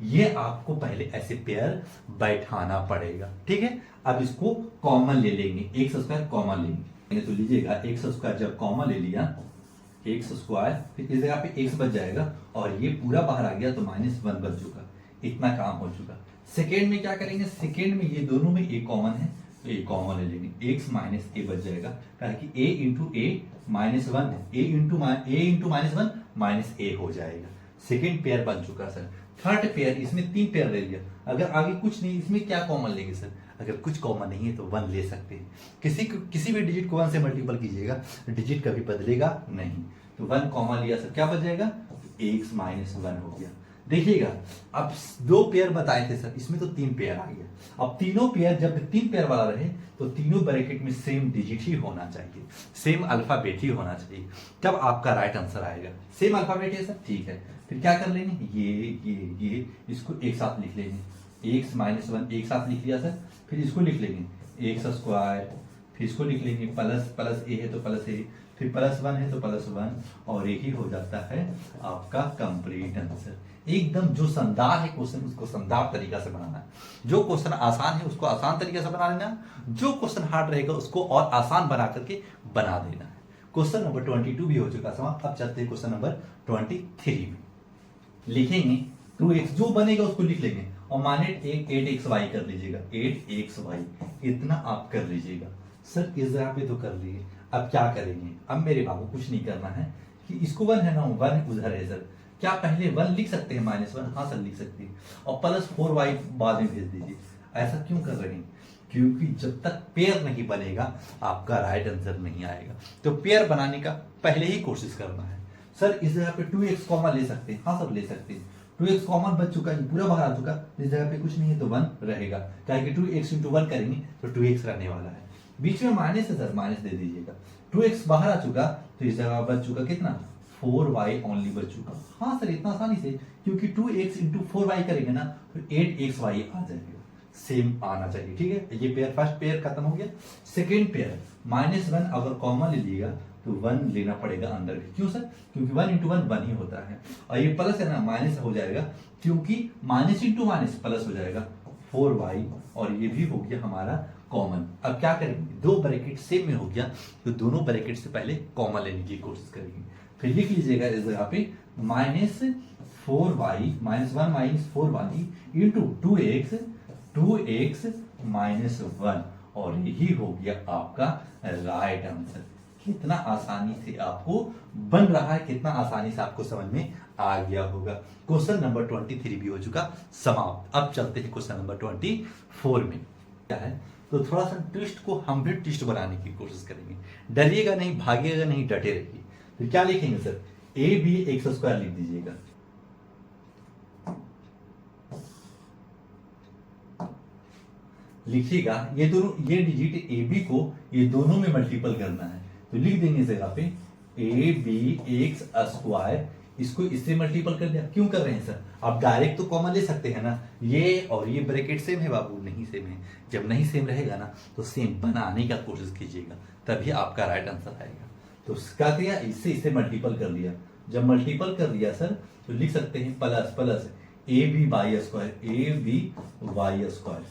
ये आपको पहले ऐसे पेयर बैठाना पड़ेगा। ठीक है, अब इसको कॉमन ले लेंगे, x² कॉमन लेंगे, तो लीजिएगा x² जब कॉमन ले लिया x², फिर इस जगह पे x बच जाएगा, और ये पूरा बाहर आ गया तो -1 बच चुका। इतना काम हो चुका। सेकेंड में क्या करेंगे, सेकेंड में ये दोनों में a कॉमन है तो a कॉमन ले लेंगे, x - a बच जाएगा, कारण कि a इंटू a -1 है, a इंटू -1 -a हो जाएगा। सेकेंड पेयर बन चुका सर। थर्ड पेयर, इसमें 3 पेयर ले लिया, अगर आगे कुछ नहीं, इसमें क्या कॉमन लेंगे सर, अगर कुछ कॉमन नहीं है तो 1 ले सकते हैं। किसी भी डिजिट को 1 से मल्टीपल कीजिएगा, डिजिट कभी बदलेगा नहीं। तो 1 कॉमन लिया सर, क्या बच जाएगा, x माइनस 1 हो गया। देखिएगा, अब 2 पेयर बताए थे सर, इसमें तो 3 पेयर आ गया। अब तीनों पेयर, जब 3 पेयर वाला रहे तो तीनों ब्रैकेट में सेम डिजिट ही होना चाहिए, सेम अल्फाबेट ही होना चाहिए, तब आपका राइट आंसर आएगा। सेम अल्फाबेट है सर, ठीक है। फिर क्या कर लेंगे, ये इसको एक साथ लिख लेंगे, x माइनस 1 एक साथ लिख लिया सर। फिर इसको लिख लेंगे x स्क्वायर, फिर इसको लिख लेंगे प्लस a है तो प्लस a, फिर +1 है तो +1, और यही हो जाता है आपका कंप्लीट आंसर। एकदम जो शानदार है क्वेश्चन, उसको शानदार तरीका से बनाना है। जो क्वेश्चन आसान है उसको आसान तरीके से बना लेना, जो क्वेश्चन हार्ड रहेगा उसको और आसान बना करके बना देना है। क्वेश्चन नंबर 22 भी हो चुका समाप्त। अब चलते हैं क्वेश्चन नंबर 23 में। लिखेंगे 2x, जो बनेगा उसको लिख लेंगे, और माने 8xy कर लीजिएगा, 8xy इतना आप कर लीजिएगा। सर इस जगह पे तो कर लिए, अब क्या करेंगे, अब मेरे बाबू कुछ नहीं करना है कि इसको 1 है ना, 1 उधर है सर, क्या पहले 1 लिख सकते हैं -1, हाँ सर लिख सकते हैं, और +4y बाद में भेज दीजिए। ऐसा क्यों कर रहे हैं, क्योंकि जब तक पेयर नहीं बनेगा आपका राइट आंसर नहीं आएगा। तो पेयर बनाने का पहले ही कोशिश करना है। सर इस जगह पे 2x कॉमन ले सकते हैं, हाँ सर ले सकते हैं। 2x कॉमन बच चुका है, पूरा बाहर आ चुका, इस जगह पे कुछ नहीं है तो 1 रहेगा, क्या कि 2x × 1 करेंगे तो 2x रहने वाला है। बीच में माइनस है सर, माइनस दे दीजिएगा। 2x बाहर आ चुका तो इस जगह बच चुका कितना, 4y ओनली बच चुका। हाँ सर इतना आसानी से, क्योंकि 2x × 4y करेंगे ना तो 8xy आ जाएगा, सेम आना चाहिए। ठीक है, ये पेयर, फर्स्ट पेयर खत्म हो गया। सेकेंड पेयर -1 अगर कॉमन ले लिएगा तो 1 लेना पड़ेगा अंदर। क्यों सर, क्योंकि 1 × 1 1 ही होता है, और ये प्लस है ना, माइनस हो जाएगा, क्योंकि माइनस × माइनस प्लस हो जाएगा 4y, और ये भी हो गया हमारा कॉमन। अब क्या करेंगे, 2 ब्रैकेट सेम में हो गया तो दोनों ब्रैकेट से पहले कॉमन लेने की कोशिश करेंगे। फिर लिख लीजिएगा इस जगह पे -4y -1 -4y इंटू 2x -1, और यही हो गया आपका राइट आंसर। कितना आसानी से आपको बन रहा है, कितना आसानी से आपको समझ में आ गया होगा। क्वेश्चन नंबर 23 भी हो चुका समाप्त। अब चलते हैं क्वेश्चन नंबर 24 में। क्या है, तो थोड़ा सा ट्विस्ट को हम भी ट्विस्ट बनाने की कोशिश करेंगे। डरिएगा नहीं, भागिएगा नहीं, डटे रहिए। तो क्या लिखेंगे सर, ab² लिख दीजिएगा, लिखिएगा ये दोनों, ये डिजिट ab को ये दोनों में मल्टीपल करना है, तो लिख देंगे इस जगह पे ab(x²), इसको इससे मल्टीपल कर दिया। क्यों कर रहे हैं सर, आप डायरेक्ट तो कॉमन ले सकते हैं ना, ये और ये ब्रैकेट सेम है बाबू, नहीं सेम है। जब नहीं सेम रहेगा ना तो सेम बनाने का कोशिश कीजिएगा, तभी आपका राइट आंसर आएगा। तो क्या किया, इससे मल्टीपल कर लिया। जब मल्टीपल कर लिया सर तो लिख सकते हैं प्लस ab(y²),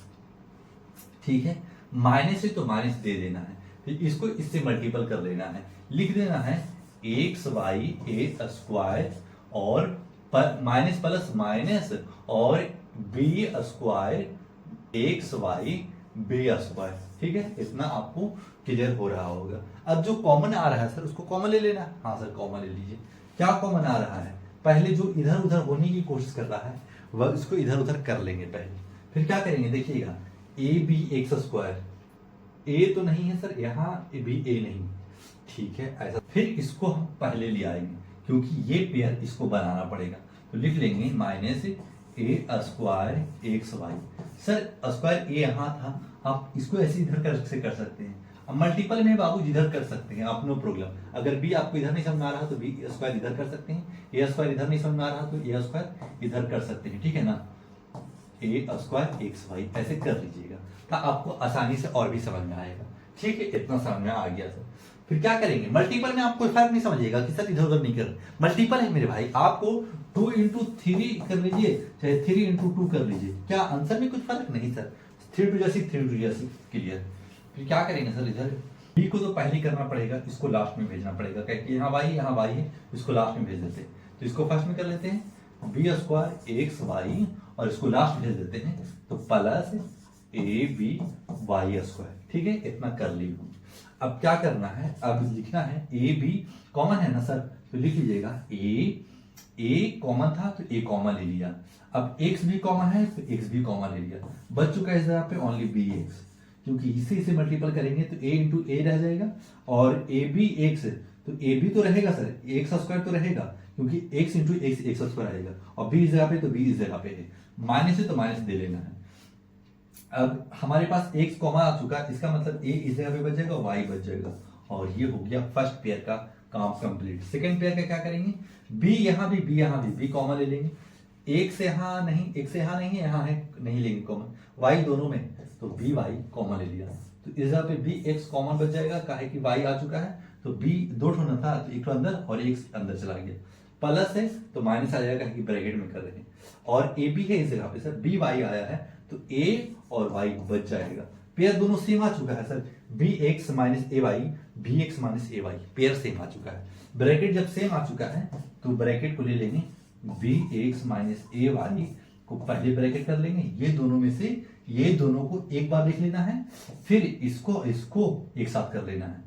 ठीक है। माइनस है तो माइनस दे देना है, फिर इसको इससे मल्टीपल कर लेना है, लिख देना है xy(a²) और माइनस प्लस माइनस और b²(xy)(b²), ठीक है। इतना आपको क्लियर हो रहा होगा। अब जो कॉमन आ रहा है सर उसको कॉमन ले लेना। हाँ सर कॉमन ले लीजिए। क्या कॉमन आ रहा है, पहले जो इधर उधर होने की कोशिश कर रहा है वह इसको इधर उधर कर लेंगे पहले। फिर क्या करेंगे, देखिएगा ab(x²), a तो नहीं है सर, यहाँ भी a नहीं, ठीक है ऐसा। फिर इसको हम पहले ले आएंगे क्योंकि ये पेयर इसको बनाना पड़ेगा, तो लिख लेंगे -a²(xy). सर स्क्वायर a यहाँ था, आप इसको ऐसे इधर कर सकते हैं। अब मल्टीपल में बाबू जिधर कर सकते हैं आप, नो प्रॉब्लम। अगर b आपको इधर नहीं समझ में आ रहा तो b² इधर कर सकते हैं, a² इधर नहीं समझ में आ रहा तो a² इधर कर सकते हैं, ठीक है ना। a²(xy) ऐसे कर लीजिएगा तो आपको आसानी से और भी समझ में आएगा, ठीक है। इतना समझ में आ गया सर। फिर क्या करेंगे, मल्टीपल में आप कोई फर्क नहीं समझिएगा कि सर इधर उधर नहीं कर, मल्टीपल है मेरे भाई, आपको 2 × 3 कर लीजिए चाहे 3 × 2 कर लीजिए, क्या आंसर में कुछ फर्क नहीं सर। 3 × 6 3 × 6 क्लियर। फिर क्या करेंगे सर, इधर b को तो पहले करना पड़ेगा, इसको लास्ट में भेजना पड़ेगा, क्योंकि यहाँ y है, इसको लास्ट में भेज देते हैं। तो इसको फर्स्ट में कर लेते हैं b²(xy) और इसको लास्ट भेज देते हैं, तो प्लस ab(y²), ठीक है। इतना कर ली। अब क्या करना है, अब लिखना है ab कॉमन है ना सर, तो लिख लीजिएगा ए कॉमन था तो ए कॉमन ले लिया, अब एक्स भी कॉमन है तो एक्स भी कॉमन ले लिया, बच चुका है इस जगह पे ओनली बी एक्स, क्योंकि इसे मल्टीपल करेंगे तो ए इंटू ए रह जाएगा और ए बी एक्स, तो ए बी तो रहेगा सर, एक्स स्क्वायर तो रहेगा क्योंकि x into x x square आएगा, और बी इस जगह पे तो बी इस जगह पे है, माइनस है तो माइनस दे लेना है। अब हमारे पास एक्स कॉमन आ चुका है, इसका मतलब ए इस जगह पे बच जाएगा, वाई बच जाएगा, और ये हो गया फर्स्ट पेयर का काम कंप्लीट। सेकंड पेयर का क्या करेंगे, बी यहां भी बी यहां भी, बी कॉमन ले लेंगे, एक से यहां नहीं, एक से यहां नहीं है, यहां है नहीं लेंगे कॉमन, वाई दोनों में तो बी वाई कॉमन ले लिया, तो इस जगह पे बी एक्स कॉमन बच जाएगा, काहे कि वाई आ चुका है, तो बी दो ठो था तो एक अंदर और एक अंदर चला गया, प्लस है तो माइनस आ जाएगा कि ब्रैकेट में कर रहे हैं, और ए बी है इस जगह पे सर, बी वाई आया है तो ए और वाई बच जाएगा। पेयर दोनों सेम आ चुका है सर, बी एक्स माइनस ए वाई, बी एक्स माइनस ए वाई, पेयर सेम आ चुका है। ब्रैकेट जब सेम आ चुका है तो ब्रैकेट को ले लेंगे, बी एक्स माइनस ए वाई को पहले ब्रैकेट कर लेंगे, ये दोनों में से ये दोनों को एक बार लिख लेना है, फिर इसको एक साथ कर लेना है,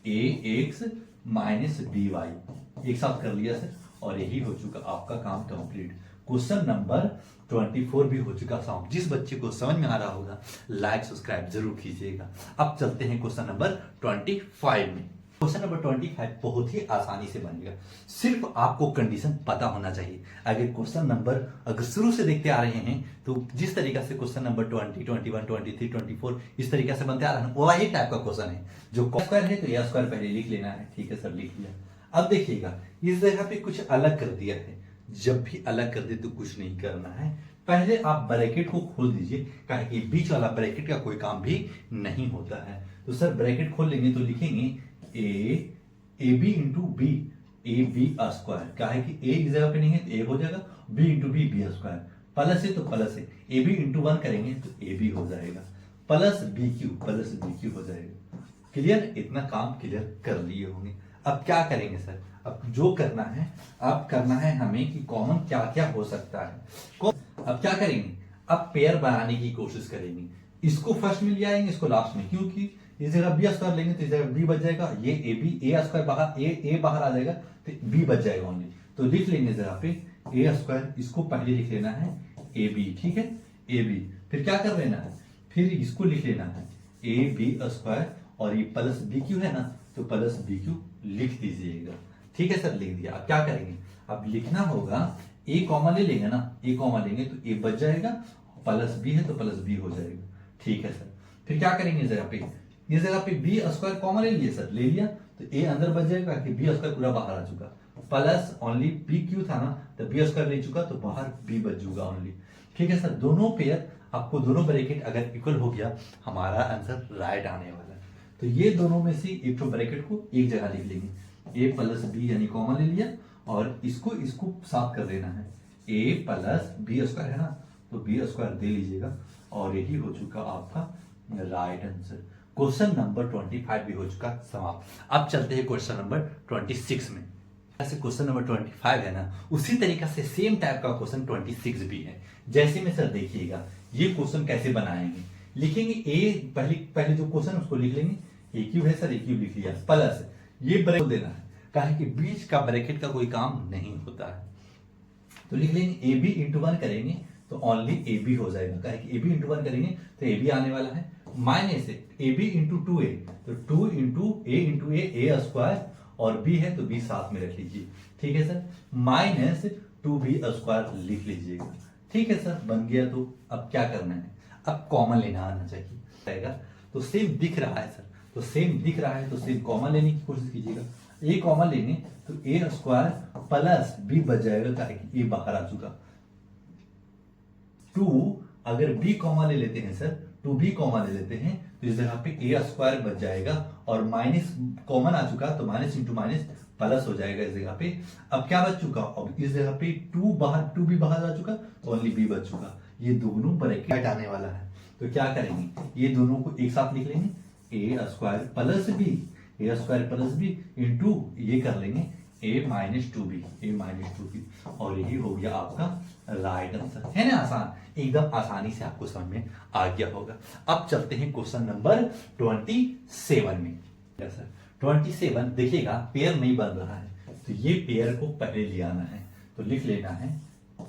ए एक्स माइनस बी वाई एक साथ कर लिया सर, और यही हो चुका आपका काम कंप्लीट। क्वेश्चन नंबर 24 भी हो चुका सॉल्व। जिस बच्चे को समझ में आ रहा होगा लाइक सब्सक्राइब जरूर कीजिएगा। अब चलते हैं क्वेश्चन नंबर 25 में। क्वेश्चन नंबर 25 बहुत ही आसानी से बनेगा, सिर्फ आपको कंडीशन पता होना चाहिए। अगर क्वेश्चन नंबर अगर शुरू से देखते आ रहे हैं तो जिस तरीका से क्वेश्चन नंबर 20, 21, 23, 24 इस तरीके से बनते आ रहा है वही टाइप का क्वेश्चन है। जो स्क्वायर है तो ए स्क्वायर पहले लिख लेना है, ठीक है सर लिख लिया। अब देखिएगा इस जगह पे कुछ अलग कर दिया है, जब भी अलग कर दे तो कुछ नहीं करना है, पहले आप ब्रैकेट को खोल दीजिए, काहे कि बीच वाला ब्रैकेट का कोई काम भी नहीं होता है। तो सर ब्रैकेट खोल लेंगे तो लिखेंगे A B into B, A B square, काहे कि ए इस जगह पे नहीं है तो ए हो जाएगा, B into B B square, plus है तो प्लस है, ए बी इंटू 1 करेंगे तो ए बी हो जाएगा, प्लस बी क्यू हो जाएगा। क्लियर, इतना काम क्लियर कर लिए होंगे। अब क्या करेंगे सर, अब जो करना है अब करना है हमें कि कॉमन क्या क्या हो सकता है। अब क्या करेंगे, अब पेयर बनाने की कोशिश करेंगे, इसको फर्स्ट में ले आएंगे, इसको लास्ट में, क्योंकि इस जगह बी स्क्वायर लेंगे तो इस जगह बी बच जाएगा, ये ए बी ए स्क्वायर बाहर ए बाहर आ जाएगा तो बी बच जाएगा ओनली, तो लिख लेंगे जगह पे ए स्क्वायर, इसको पहले लिख लेना है ए बी, ठीक है ए बी, फिर क्या कर लेना है, फिर इसको लिख लेना है ए बी स्क्वायर, और ये प्लस बी क्यू है ना तो प्लस बी क्यू लिख दीजिएगा, ठीक है सर लिख दिया। अब क्या करेंगे, अब लिखना होगा ए कॉमन ले लेंगे ना, ए कॉमन लेंगे तो ए बच जाएगा, प्लस बी है तो प्लस बी हो जाएगा, ठीक है सर। फिर क्या करेंगे इस जगह पे बी स्क्वायर कॉमन ले लिए सर, ले लिया तो ए अंदर बच जाएगा कि बी स्क्वायर पूरा बाहर आ चुका, प्लस ओनली बी क्यू था ना तो बी स्क्वायर ले चुका तो बाहर बी बच जाएगा ओनली, ठीक है सर। दोनों पेयर आपको दोनों ब्रैकेट अगर इक्वल हो गया हमारा आंसर राइट आने वाला है। तो ये दोनों में से एक तो ब्रैकेट को एक जगह लिख लेंगे, ए प्लस बी यानी कॉमन ले लिया, और इसको साफ कर लेना है, ए प्लस बी स्क्वायर है ना तो बी स्क्वायर दे लीजिएगा, और यही हो चुका आपका राइट आंसर। क्वेश्चन नंबर 25 भी हो चुका समाप्त। अब चलते हैं क्वेश्चन नंबर 26 में। जैसे क्वेश्चन नंबर 25 है ना उसी तरीका से सेम टाइप का क्वेश्चन 26 भी है। जैसे में सर देखिएगा ये क्वेश्चन कैसे बनाएंगे, लिखेंगे ए पहले जो क्वेश्चन उसको लिख लेंगे, ए क्यूब है सर, ए क्यूब लिख लिया, प्लस ये ब्रैकेट देना है, काहे कि बीच का ब्रैकेट का कोई काम नहीं होता है, तो लिख लेंगे ए बी इंटू 1 करेंगे तो ओनली ए बी हो जाएगा, काहे कि ए बी इंटू 1 करेंगे तो ए बी आने वाला है, माइनस ए बी इंटू 2a तो 2 इंटू ए स्क्वायर, और बी है तो बी साथ में रख लीजिए, ठीक है सर, माइनस 2b स्क्वायर लिख लीजिएगा, ठीक है सर बन गया। तो अब क्या करना है, अब कॉमन लेना आना चाहिए, तो सेम दिख रहा है सर, तो सेम दिख रहा है तो सेम कॉमन लेने की कोशिश कीजिएगा, ए कॉमन लेंगे तो ए स्क्वायर प्लस बी बच जाएगा, काहे कि ए बाहर आ चुका, 2 अगर बी कॉमन ले लेते हैं सर, 2b कॉमन ले लेते हैं तो इस जगह पे ए स्क्वायर बच जाएगा, और माइनस कॉमन आ चुका तो माइनस इंटू माइनस प्लस हो जाएगा इस जगह पे। अब क्या बच चुका, अब इस जगह पे 2 भी बाहर आ चुका तो ओनली बी बच चुका, ये दोनों ब्रैकेट आने वाला है। तो क्या करेंगे, ये दोनों को एक साथ लिख लेंगे, ए स्क्वायर प्लस बी इंटू ये कर लेंगे ए माइनस 2b, और यही हो गया आपका राइट आंसर, है ना आसान, एकदम आसानी से आपको समझ में आ गया होगा। अब चलते हैं क्वेश्चन नंबर 27 में। सर 27 देखिएगा पेयर नहीं बन रहा है, तो ये पेयर को पहले ले आना है, तो तो लिख लेना है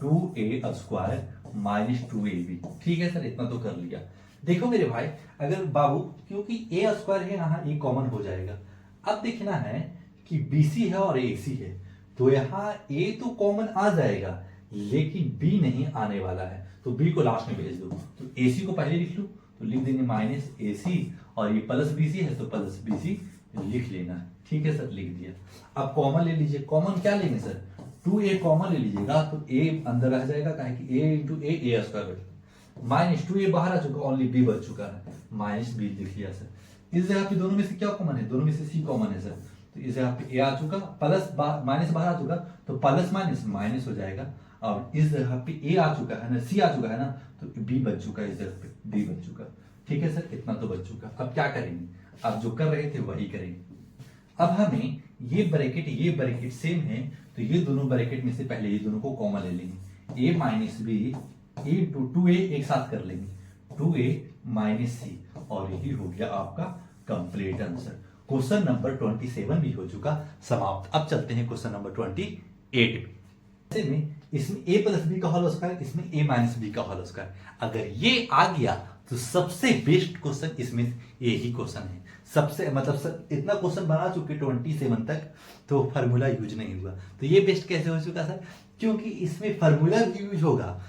2a स्क्वायर माइनस 2ab। ठीक है सर, इतना तो कर लिया। देखो मेरे भाई, अगर बाबू क्योंकि a स्क्वायर है यहाँ a कॉमन हो जाएगा। अब देखना है कि bc है और ac है, तो यहाँ a तो कॉमन आ जाएगा लेकिन b नहीं आने वाला है, तो b को लास्ट में भेज दो। तो ac को पहले लिख लो, तो लिख देंगे माइनस ac, और ये प्लस bc है तो प्लस bc लिख लेना है। ठीक है सर, लिख दिया। अब कॉमन ले लीजिए। कॉमन क्या लेंगे सर? 2a कॉमन ले लीजिएगा तो a अंदर रह जाएगा, काहे कि a इंटू a स्क्वायर बचेगा, माइनस 2a बाहर आ चुका, ओनली b बच चुका है, माइनस b लिख लिया सर। इस जगह पे दोनों में से क्या कॉमन है? दोनों में से c कॉमन है सर, तो इस जगह पे a आ चुका, प्लस माइनस बाहर आ चुका, तो प्लस माइनस माइनस हो जाएगा। और इस जगह पे a आ चुका है ना, c आ चुका है ना, तो b बच चुका है, इस जगह पे b बच चुका। ठीक है सर, इतना तो बच चुका। अब क्या करेंगे? अब जो कर रहे थे वही करेंगे। अब हमें ये ब्रैकेट सेम है, तो ये दोनों ब्रैकेट में से पहले ये दोनों को कॉमन ले लेंगे, a minus B into 2a एक साथ कर लेंगे, 2a माइनस सी, और यही हो गया आपका कंप्लीट आंसर। क्वेश्चन नंबर 27 भी हो चुका समाप्त। अब चलते हैं क्वेश्चन नंबर 28 में। इसमें a प्लस बी का होल स्क्वायर, इसमें a माइनस बी का होल स्क्वायर। अगर ये आ गया तो सबसे बेस्ट क्वेश्चन इसमें यही क्वेश्चन है। सबसे मतलब इतना क्वेश्चन बना चुके 27 तक, तो फार्मूला यूज नहीं हुआ, तो ये बेस्ट कैसे हो चुका सर? क्योंकि इसमें फार्मूला भी यूज होगा,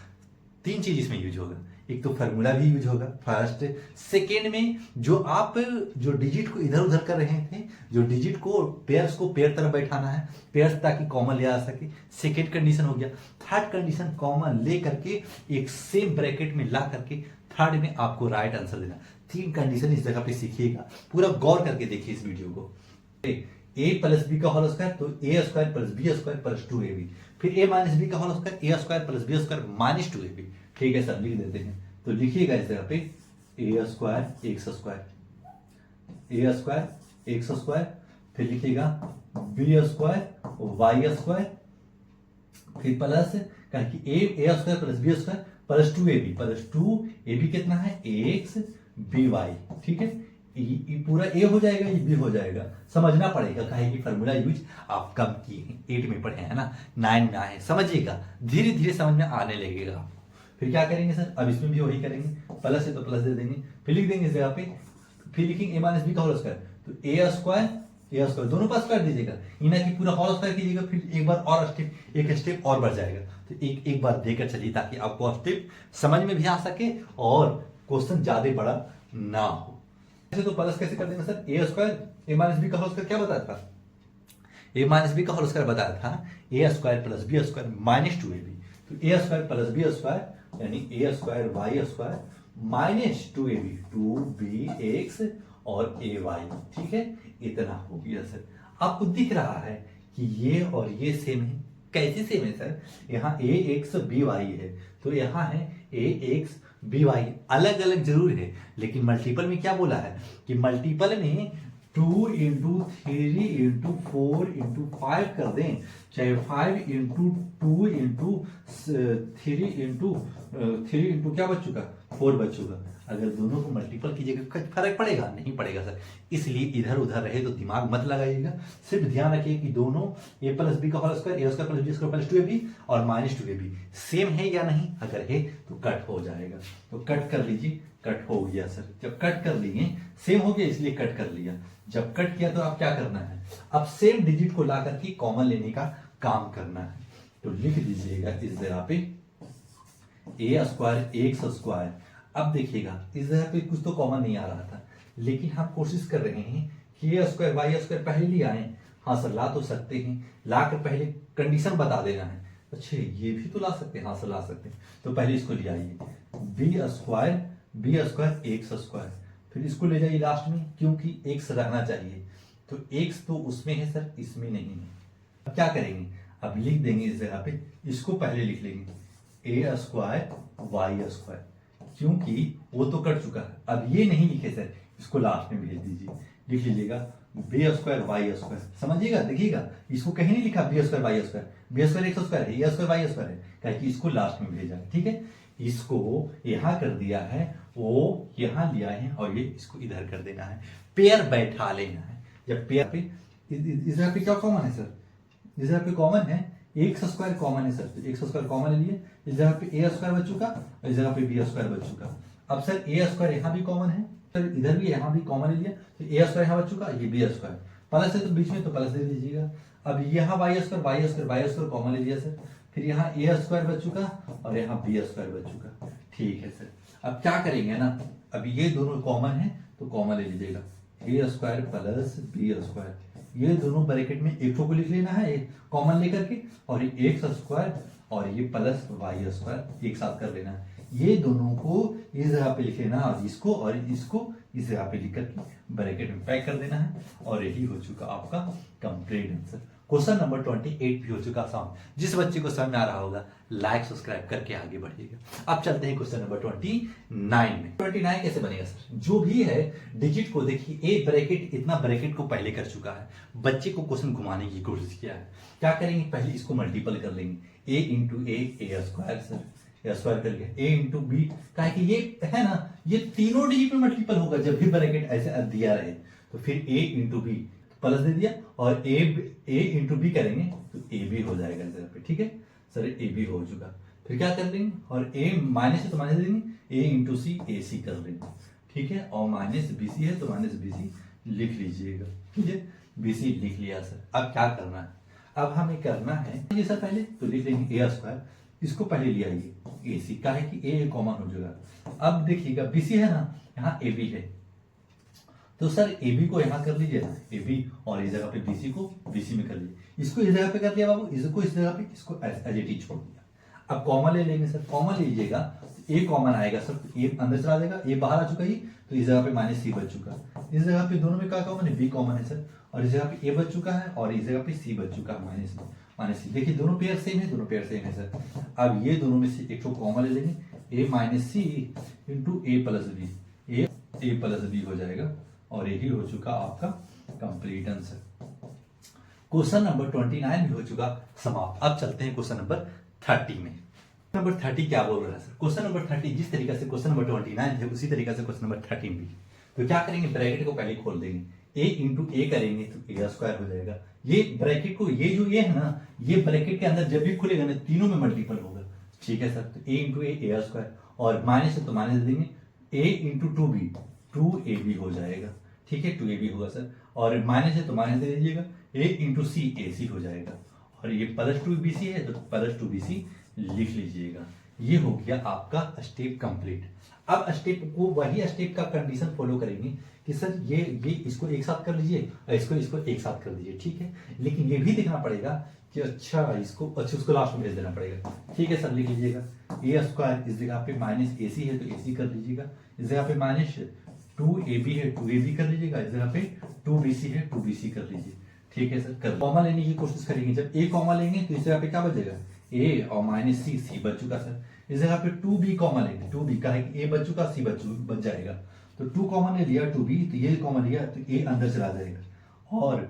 3 चीज इसमें यूज होगा। एक तो फार्मूला भी यूज होगा फर्स्ट, सेकेंड में जो आप जो डिजिट को इधर उधर कर रहे थे, जो डिजिट को पेयर तरफ बैठाना है, पेयर्स ताकि कॉमन ले आ सके, सेकेंड कंडीशन हो गया। थर्ड कंडीशन कॉमन ले करके एक सेम ब्रैकेट में ला करके थर्ड में आपको राइट आंसर देना। 3 कंडीशन इस जगह पे सीखिएगा, पूरा गौर करके देखिए इस वीडियो को। a प्लस बी का होल स्क्वायर, तो a square plus B square plus 2ab, फिर a माइनस बी का whole square, a square plus B square minus 2ab। ठीक है सर, लिख देते हैं। तो लिखिएगा इस जगह पे a square X square, a square X square, फिर लिखिएगा b स्क्वायर वाई स्क्वायर, फिर plus a square plus B square plus 2ab, plus 2ab कितना है? X B Y. ठीक है, ये पूरा ए हो जाएगा, ये बी हो जाएगा। समझना पड़ेगा, काहे कि फार्मूला यूज आप कम किए हैं, 8 में पढ़े हैं ना, 9 में आए, समझिएगा, धीरे धीरे समझ में आने लगेगा आपको। फिर क्या करेंगे सर? अब इसमें भी वही करेंगे, प्लस है तो प्लस दे देंगे, फिर लिख देंगे इस जगह पे, फिर लिखेंगे a माइनस बी का होल स्क्वायर, तो a स्क्वायर दोनों पास कर दीजिएगा, इना की पूरा होल स्क्वायर कीजिएगा, फिर एक बार और एक स्टेप और बढ़ जाएगा। तो एक बार देकर चलिए ताकि आपको स्टेप समझ में भी आ सके और क्वेश्चन ज्यादा बड़ा ना हो। तो प्लस कैसे कर देंगे sir? a square a minus B का होल स्क्वायर क्या बताया था? a माइनस बी का होल स्क्वायर बताया था a square plus B square minus 2ab, तो a square plus B square यानी a square Y square minus 2ab, 2bx और ay। ठीक है, इतना हो गया सर। आपको दिख रहा है कि ये और ये सेम है। कैसे सेम है सर? यहाँ ax by है, तो यहाँ है ax by, अलग अलग जरूर है लेकिन मल्टीपल में क्या बोला है कि मल्टीपल में 2 इंटू 3 इंटू 4 इंटू 5 कर दें, चाहे 5 इंटू 2 इंटू 3 इंटू 3 इंटू क्या बच चुका? 4 बच चुका। अगर दोनों को मल्टीपल कीजिएगा कुछ फर्क पड़ेगा? नहीं पड़ेगा सर। इसलिए इधर उधर रहे तो दिमाग मत लगाइएगा, सिर्फ ध्यान रखिए कि दोनों a प्लस बी का whole square, a square plus B square plus 2ab और माइनस 2ab सेम है या नहीं। अगर है तो कट हो जाएगा, तो कट कर लीजिए। कट हो गया सर। जब कट कर लिए, सेम हो गया इसलिए कट कर लिया। जब कट किया तो आप क्या करना है? अब सेम डिजिट को ला करके कॉमन लेने का काम करना है। तो लिख दीजिएगा इस जगह पे a स्क्वायर एक्स स्क्वायर। अब देखिएगा इस जगह पे कुछ तो कॉमन नहीं आ रहा था, लेकिन हम कोशिश कर रहे हैं कि a स्क्वायर वाई स्क्वायर पहले ले आए। हाँ सर, ला तो सकते हैं, ला कर पहले कंडीशन बता देना है। अच्छा, ये भी तो ला सकते हैं। हाँ सर, ला सकते हैं। तो पहले इसको ले आइए, बी स्क्वायर एक्स स्क्वायर, फिर इसको ले जाइए लास्ट में, क्योंकि एक्स रहना चाहिए। तो एक्स तो उसमें है सर, इसमें नहीं है। अब क्या करेंगे? अब लिख देंगे इस जगह पे, इसको पहले लिख लेंगे a स्क्वायर वाई स्क्वायर, क्योंकि वो तो कट चुका है। अब ये नहीं लिखे सर, इसको लास्ट में भेज दीजिए। लिख लीजिएगा बी स्क्वायर वाई स्क्वायर। समझिएगा, देखिएगा, इसको कहीं नहीं लिखा B square Y square, B square X square है, ए स्क्वायर वाई स्क्वायर है, क्योंकि इसको लास्ट में भेजा है। ठीक है, इसको यहां कर दिया है, वो यहां लिया है और ये इसको इधर कर देना है, पेयर बैठा लेना है। जब पेयर पे इस जगह पे क्या कॉमन है सर? इस जगह पे कॉमन है एक्स स्क्वायर कॉमन है सर, तो एक्स स्क्वायर कॉमन ले लिए, इस जगह पे ए स्क्वायर बच चुका, इस जगह पे बी स्क्वायर बच चुका। अब सर ए स्क्वायर यहाँ भी कॉमन है, सर इधर भी यहाँ भी कॉमन ले लिया, तो ए स्क्वायर यहाँ बच चुका, ये बी स्क्वायर प्लस है तो बीच में तो प्लस दे दीजिएगा। अब यहाँ वाई स्क्वायर कॉमन ले लिया सर, फिर यहाँ ए स्क्वायर बच चुका और यहाँ बी स्क्वायर बच चुका। ठीक है सर, अब क्या करेंगे ना, अब ये दोनों कॉमन है तो कॉमन ले लीजिएगा, ए स्क्वायर प्लस बी स्क्वायर, ये दोनों ब्रैकेट में एक को लिख लेना है कॉमन लेकर के, और ये एक्स स्क्वायर और ये प्लस वाई स्क्वायर एक साथ कर लेना है। ये दोनों को इस जगह पे लिख लेना और इसको इस जगह पे लिख करके ब्रैकेट में पैक कर देना है, और यही हो चुका आपका कंप्लीट आंसर। क्वेश्चन नंबर 28 भी हो चुका सॉल्व। जिस बच्चे को समझ में आ रहा होगा लाइक सब्सक्राइब करके आगे बढ़िएगा। अब चलते हैं क्वेश्चन नंबर 29 में। 29 कैसे बनेगा सर, जो भी है डिजिट को देखिए, ए ब्रैकेट इतना ब्रैकेट को पहले कर चुका है, बच्चे को क्वेश्चन घुमाने की कोशिश किया है। क्या करेंगे, पहले इसको मल्टीपल कर लेंगे, ए into A square sir, A square कर लिया, ए इंटू बी, कहा कि ये है ना, ये तीनों डिजिट में मल्टीपल होगा जब भी ब्रैकेट ऐसे दिया रहे, तो फिर ए इंटू बी प्लस दे दिया, और ए इंटू बी करेंगे तो ए बी हो जाएगा इस जगह पे। ठीक है सर, ए बी हो चुका, फिर क्या कर लेंगे, और ए माइनस है तो माइनस दे देंगे, ए इंटू सी ए सी कर लेंगे। ठीक है, और माइनस बी सी है तो माइनस बी सी लिख लीजिएगा। ठीक है, बी सी लिख लिया सर। अब क्या करना है, अब हमें करना है ये सर, पहले तो लिख लेंगे ए स्क्वायर, इसको पहले लिया ये ए सी का है कि ए कॉमन हो जाएगा। अब देखिएगा बी सी है ना, यहाँ ए बी है, तो सर ए बी को यहाँ कर लीजिए ना, ए बी, और इस जगह पे बी सी को बी सी में कर लीजिए, इसको इस जगह पे कर लिया बाबू, इसको इस जगह पे, इसको एज इट इज छोड़ दिया। अब कॉमन ले लेंगे सर, कॉमन लीजिएगा, ए कॉमन आएगा सर, ए अंदर चला जाएगा, ए बाहर आ चुका ही, तो इस जगह पे माइनस सी बच चुका, इस जगह पे दोनों में क्या कॉमन है, बी कॉमन है सर, और इस जगह पे ए बच चुका है, और इस जगह पे सी बच चुका है, माइनस सी। देखिए दोनों पेयर सेम है, दोनों पेयर सेम है सर। अब ये दोनों में से एक को कॉमन ले लेंगे, ए माइनस सी इंटू ए प्लस बी, ए प्लस बी हो जाएगा, और यही हो चुका आपका कंप्लीट आंसर। क्वेश्चन नंबर 29 भी हो चुका समाप्त। अब चलते हैं क्वेश्चन नंबर 30 में। नंबर 30 क्या बोल रहा है सर, क्वेश्चन नंबर 30 जिस तरीके से क्वेश्चन नंबर 29 है उसी तरीके से क्वेश्चन नंबर 30 भी। तो क्या करेंगे, ब्रैकेट को पहले खोल देंगे, ए इंटू ए करेंगे तो ए स्क्वायर हो जाएगा। ये ब्रैकेट को, ये जो ये है ना, ये ब्रैकेट के अंदर जब भी खुलेगा ना, तीनों में मल्टीपल होगा। ठीक है सर, तो ए इंटू ए स्क्वायर, और माइनस है तो माइनस दे देंगे, A into two B, two A B हो जाएगा। ठीक है, टू ए बी होगा सर, और माइनस है तो माइनस दे दीजिएगा, ए इंटू सी ए सी हो जाएगा, और ये प्लस टू बी सी है तो प्लस टू बी सी लिख लीजिएगा। ये हो गया आपका स्टेप कंप्लीट। अब स्टेप को, वही स्टेप का कंडीशन फॉलो करेंगे कि सर ये इसको एक साथ कर लीजिए और इसको एक साथ कर दीजिए। ठीक है, लेकिन ये भी देखना पड़ेगा कि उसको लास्ट में भेज देना पड़ेगा। ठीक है सर, लिख लीजिएगा, ए स्क्वायर इस जगह पे माइनस ए सी है तो ए सी कर लीजिएगा, इस जगह पे माइनस टू ए बी है टू ए बी कर लीजिएगा, इस जगह पे टू बी सी है टू बी सी कर लीजिए। ठीक है सर, कर कॉमन लेने की कोशिश करेंगे, जब ए कॉमन लेंगे तो इस जगह पे क्या बचेगा, ए और माइनस सी, सी बच चुका सर। इस जगह पे टू बी कॉमन लेंगे, टू बी का है कि ए बच चुका, सी बच जाएगा, तो टू कॉमन ले लिया, टू बी, तो ये कॉमन लिया तो ए अंदर चला जाएगा, और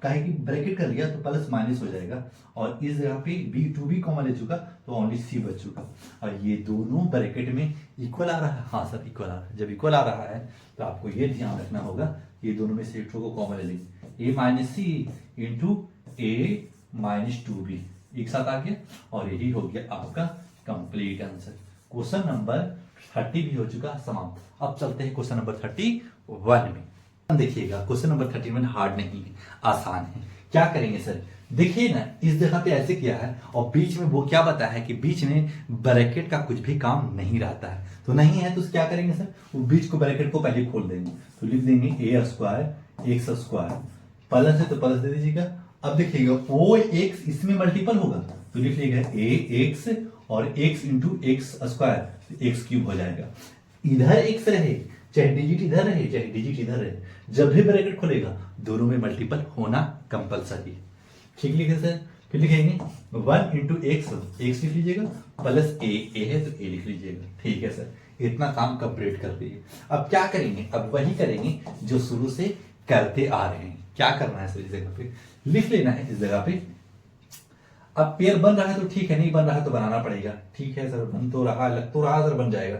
कहे कि ब्रैकेट कर लिया तो प्लस माइनस हो जाएगा, और इस जगह पे बी टू बी कॉमन ले चुका तो ओनली सी बच चुका, और ये दोनों ब्रैकेट में इक्वल आ रहा है। हाँ सर, इक्वल आ रहा है। जब इक्वल आ रहा है तो आपको ये ध्यान रखना होगा, ये दोनों में से एक को कॉमन ले लेंगे, ए minus C into A minus to be एक साथ आ गया, और यही हो गया आपका कंप्लीट आंसर। क्वेश्चन नंबर 30 भी हो चुका समाप्त। अब चलते हैं क्वेश्चन नंबर 31 में। देखिएगा क्वेश्चन नंबर 31 हार्ड नहीं है, आसान है। क्या करेंगे सर, देखिए ना, इस जगह पे ऐसे किया है, और बीच में वो क्या बताया है कि बीच में ब्रैकेट का कुछ भी काम नहीं रहता है, तो नहीं है तो क्या करेंगे सर, वो बीच को ब्रैकेट को पहले खोल देंगे, तो लिख देंगे ए स्क्वायर एक्स स्क्वायर, प्लस है तो प्लस दे दीजिएगा। अब देखिएगा ओ एक्स इसमें मल्टीपल होगा, तो लिख लीजिएगा ए एक्स और x into X square, x cube हो जाएगा। इधर एक्स रहे, चाहे डिजिट इधर रहे चाहे डिजिट इधर रहे, जब भी ब्रैकेट खुलेगा दोनों में मल्टीपल होना कंपलसरी। ठीक लिखे सर, फिर लिखेंगे 1 इंटू एक्स, एक्स लिख लीजिएगा, प्लस ए है तो ए लिख लीजिएगा। ठीक है सर, इतना काम कंप्लीट कर दिए। अब क्या करेंगे, अब वही करेंगे जो शुरू से करते आ रहे हैं। क्या करना है सर, इस जगह पे लिख लेना है, इस जगह पे अब पेयर बन रहा है तो ठीक है, नहीं बन रहा है तो बनाना पड़ेगा। ठीक है सर, बन तो रहा, लग तो रहा सर बन जाएगा।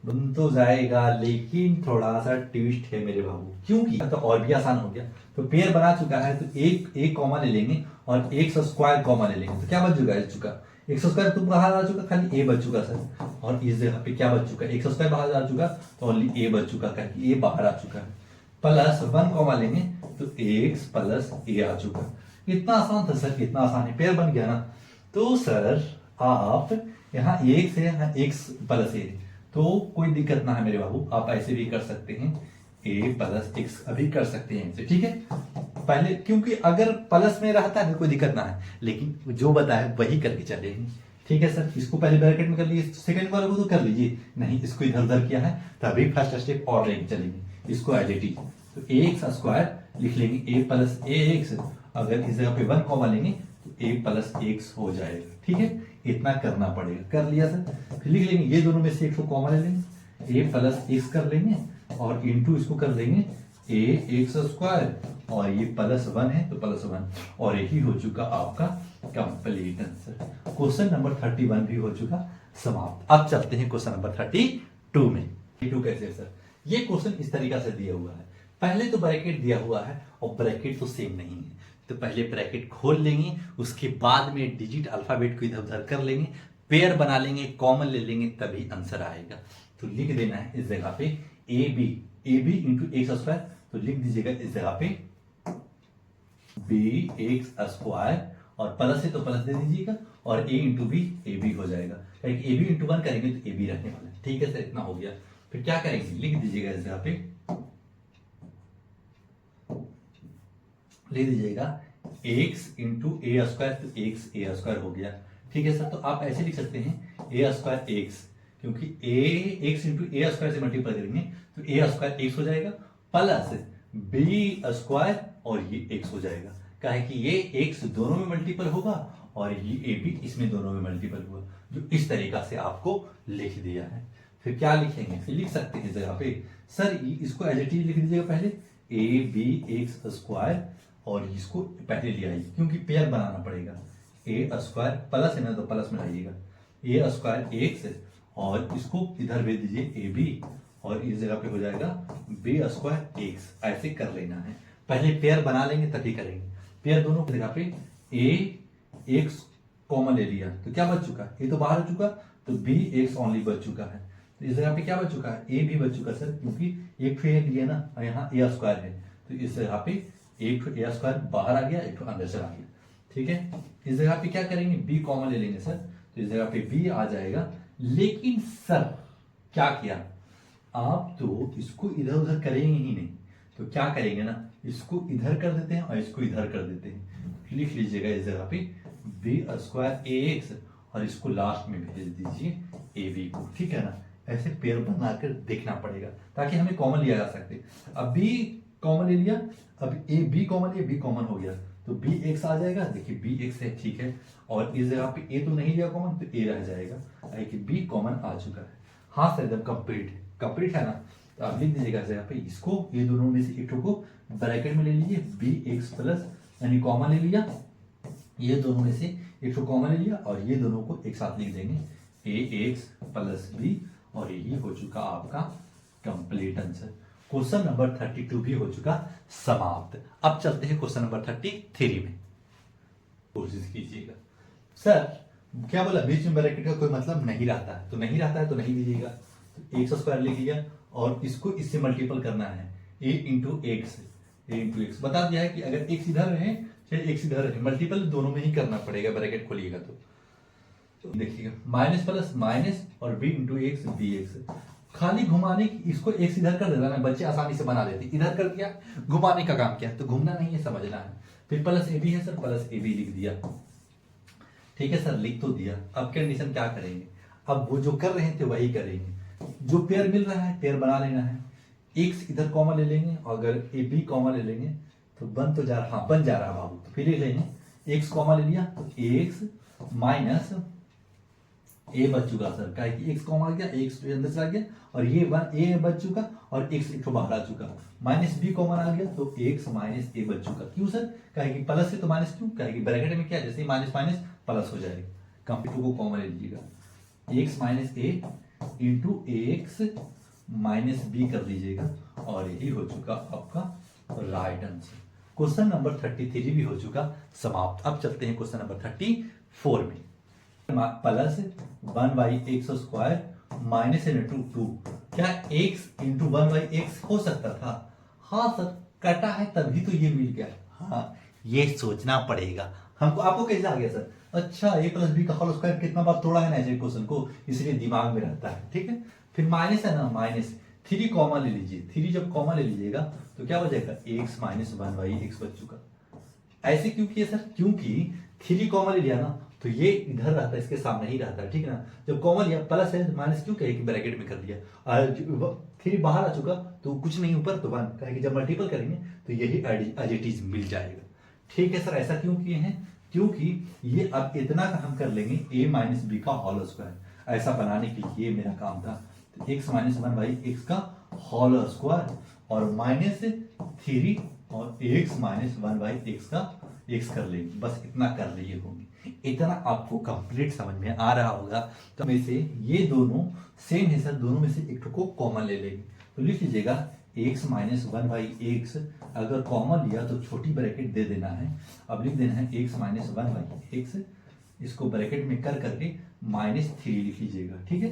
बन तो जाएगा, लेकिन थोड़ा सा ट्विस्ट है मेरे बाबू, क्योंकि तो और भी आसान हो गया। तो पेयर बना चुका है तो एक कॉमा ले लेंगे और एक्स स्क्वायर कॉमा ले लेंगे, तो क्या बच चुका एक्स स्क्वायर तो बाहर आ चुका, खाली ए बच चुका सर। और इस जगह पे क्या बच चुका, एक्स स्क्वायर बाहर आ चुका तो ओनली ए बच चुका, क्योंकि ए बाहर आ चुका है। प्लस 1 कॉमा लेंगे तो एक्स प्लस ए आ चुका। इतना आसान था सर, कितना आसान है, पेयर बन गया ना। तो सर आप यहाँ एक्स है, यहाँ एक्स प्लस ए, तो कोई दिक्कत ना है मेरे बाबू, आप ऐसे भी कर सकते हैं, ए प्लस एक्स अभी कर सकते हैं इसे, ठीक है। पहले क्योंकि अगर प्लस में रहता है तो कोई दिक्कत ना है, लेकिन जो बताया वही करके चलेंगे, ठीक है सर। इसको पहले ब्रैकेट में कर लीजिए, सेकंड वाले को तो कर लीजिए, नहीं इसको इधर उधर किया है तभी फर्स्ट स्टेप और लेके चलेंगे इसको एज इट इज। तो एक्स स्क्वायर लिख लेंगे ए प्लस ए एक्स, अगर इस जगह पे 1 कॉमा लेंगे तो ए प्लस एक्स हो जाएगा, ठीक है। इतना करना पड़ेगा, कर लिया सर। फिर लिख लेंगे ये दोनों में से एक को कॉमा ले लेंगे, ए प्लस एक्स कर लेंगे और इंटू इसको कर लेंगे ए एक्स स्क्वायर, और ये प्लस 1 है तो प्लस 1, और यही हो चुका आपका कंप्लीट आंसर। क्वेश्चन नंबर 31 भी हो चुका समाप्त। अब चलते हैं क्वेश्चन नंबर 32 में। 32 कैसे सर, ये क्वेश्चन इस तरीका से दिया हुआ है, पहले तो ब्रैकेट दिया हुआ है और ब्रैकेट तो सेम नहीं है, तो पहले ब्रैकेट खोल लेंगे, उसके बाद में डिजिट अल्फाबेट को इधर उधर कर लेंगे, पेयर बना लेंगे, कॉमन ले लेंगे, तभी आंसर आएगा। तो लिख देना है इस जगह पे A B into X square, तो लिख दीजिएगा इस जगह पे बी एक्स स्क्वायर, और प्लस है तो प्लस दे दीजिएगा, और A into B A B हो जाएगा, क्योंकि ए बी इंटू 1 करेंगे तो ए बी रहने वाला है, ठीक है सर। इतना हो गया। फिर क्या करेंगे, लिख दीजिएगा इस जगह पे, ले दीजिएगा एक्स इंटू ए स्क्वायर, तो एक्स ए स्क्वायर हो गया, ठीक है सर। तो आप ऐसे लिख सकते हैं ए स्क्वायर एक्स, क्योंकि ए एक्स इंटू ए स्क्वायर से मल्टीप्लाई करेंगे तो ए स्क्वायर एक्स हो जाएगा, प्लस बी स्क्वायर और ये एक्स हो जाएगा, क्या है कि ये एक्स दोनों में मल्टीपल होगा और ये ए बी इसमें दोनों में मल्टीपल होगा, जो इस तरीका से आपको लिख दिया है। फिर क्या लिखेंगे, फिर लिख सकते हैं इस जगह पे सर इसको एज इट इज लिख दीजिएगा, पहले ए बी एक्स स्क्वायर, और इसको पहले ले आइए क्योंकि पेयर बनाना पड़ेगा, ए स्क्वायर प्लस है ना तो प्लस में लाइएगा, ए स्क्वायर एक्स, और इसको इधर भेज दीजिए ए बी, और इस जगह पे हो जाएगा बी स्क्वायर एक्स। ऐसे कर लेना है, पहले पेयर बना लेंगे तभी करेंगे। पेयर दोनों की जगह पे ए एक्स कॉमन ले लिया तो क्या बच चुका, ए तो बाहर हो चुका, तो बी एक्स ओनली बच चुका है। तो इस जगह पे क्या बच चुका है, ए भी बच चुका सर, क्योंकि एक फेयर लिया ना और यहाँ ए स्क्वायर है, तो इस जगह पे एक ए स्क्वायर बाहर आ गया, एक अंदर चला गया, ठीक है। इस जगह पे क्या करेंगे, बी कॉमन ले लेंगे सर, तो इस जगह पे बी आ जाएगा। लेकिन सर क्या किया, आप तो इसको इधर उधर करेंगे ही नहीं, तो क्या करेंगे ना, इसको इधर कर देते हैं और इसको इधर कर देते हैं। लिख लीजिएगा इस जगह पे बी स्क्वायर ए एक्स, और इसको लास्ट में भेज दीजिए ए बी को, ठीक है ना। ऐसे पेयर बनाकर देखना पड़ेगा ताकि हमें कॉमन लिया जा सके। अब बी कॉमन ले लिया, अब ए बी कॉमन लिया, बी कॉमन हो गया तो बी एक्स आ जाएगा, देखिए बी एक्स है, ठीक है। और इस जगह पे ए तो नहीं लिया कॉमन, तो ए रह जाएगा, कि बी कॉमन आ चुका है। हाँ सर एकदम कंप्लीट है ना। तो आप लिख दीजिएगा जगह पे इसको, ये दोनों में से एक को ब्रैकेट में ले लीजिए, बी एक्स प्लस यानी कॉमन ले लिया, ये दोनों में से एक को कॉमन ले लिया, और ये दोनों को एक साथ लिख देंगे ए एक्स प्लस बी, और यही हो चुका आपका कंप्लीट आंसर। क्वेश्चन नंबर 32 भी हो चुका समाप्त। अब चलते हैं क्वेश्चन नंबर 33 में, कोशिश कीजिएगा। सर क्या बोला, बीच में ब्रैकेट का कोई मतलब नहीं रहता है, तो नहीं रहता है तो नहीं लीजिएगा, तो एक्स स्क्वायर लिख लिया, और इसको इससे मल्टीपल करना है, ए इंटू एक्स बता दिया है कि अगर एक्स इधर रहे चाहे एक्स इधर रहे, मल्टीपल दोनों में ही करना पड़ेगा, ब्रैकेट खोलिएगा तो देखिएगा माइनस प्लस माइनस और B into X B X, खाली घुमाने की, इसको एक्स इधर कर देना ना, बच्चे आसानी से बना लेते, इधर कर दिया, घुमाने का काम किया, तो घूमना नहीं है, समझना है। फिर प्लस ए बी है सर, प्लस ए बी लिख दिया, ठीक है सर, लिख तो दिया। अब कंडीशन क्या करेंगे, अब वो जो कर रहे थे वही करेंगे, जो पेयर मिल रहा है पेयर बना लेना है, एक्स इधर कॉमन ले लेंगे, और अगर ए बी कॉमन ले लेंगे तो बन तो जा रहा, हाँ बन जा रहा बाबू, तो फिर लिख लेंगे एक्स कॉमन ले लिया तो एक्स माइनस ए बच चुका सर, क्या है कि एक्स कॉमन आ गया, एक्स अंदर चला गया, और ये वन ए बच चुका, और एक्स एक बाहर आ चुका, माइनस बी कॉमन आ गया तो एक्स माइनस ए बच चुका। क्यों सर, कहे कि प्लस है तो माइनस, क्यों कहे कि ब्रैकेट में क्या जैसे माइनस माइनस प्लस हो जाएगा, कंप्लीट को कॉमन ले लीजिएगा, एक्स माइनस ए इंटू एक्स माइनस बी कर लीजिएगा और यही हो चुका आपका राइट आंसर। क्वेश्चन नंबर 33 भी हो चुका समाप्त। अब चलते हैं क्वेश्चन नंबर 34 में। प्लस 1/x² माइनस इंटू 2, क्या x इंटू 1/x हो सकता था? हाँ सर, कटा है तभी तो ये मिल गया। हाँ, ये सोचना पड़ेगा हमको। आपको कैसे आ गया सर? अच्छा, a प्लस बी का होल स्क्वायर कितना बार तोड़ा है ना ऐसे क्वेश्चन को, इसलिए दिमाग में रहता है। ठीक है, फिर माइनस है ना, माइनस 3 कॉमन ले लीजिए। 3 जब कॉमन ले लीजिएगा तो क्या बचेगा? x माइनस 1/x बच चुका। ऐसे क्यों किया सर? क्योंकि 3 कॉमन ले लिया ना तो ये इधर रहता है, इसके सामने ही रहता है। ठीक है ना, जब कॉमन लिया प्लस है माइनस क्यों कहे कि ब्रैकेट में कर दिया, और 3 बाहर आ चुका तो कुछ नहीं ऊपर तो 1, कहे कि जब मल्टीपल करेंगे तो यही एज इट इज मिल जाएगा। ठीक है सर, ऐसा क्यों किए हैं? क्योंकि ये अब इतना का हम कर लेंगे a माइनस बी का होल स्क्वायर। ऐसा बनाने के लिए मेरा काम था तो x माइनस 1/x का होल स्क्वायर और माइनस 3 और x माइनस 1/x का x कर लेंगे। बस इतना कर लिए होंगे। इतना आपको कंप्लीट समझ में आ रहा होगा। तो में से ये दोनों सेम है सर, दोनों में से एक को कॉमन ले लेंगे तो लिख लीजिएगा x माइनस 1/x। अगर कॉमन लिया तो छोटी ब्रैकेट दे देना है। अब लिख देना है x माइनस 1/x, इसको ब्रैकेट में कर करके -3 लिख लीजिएगा। ठीक है,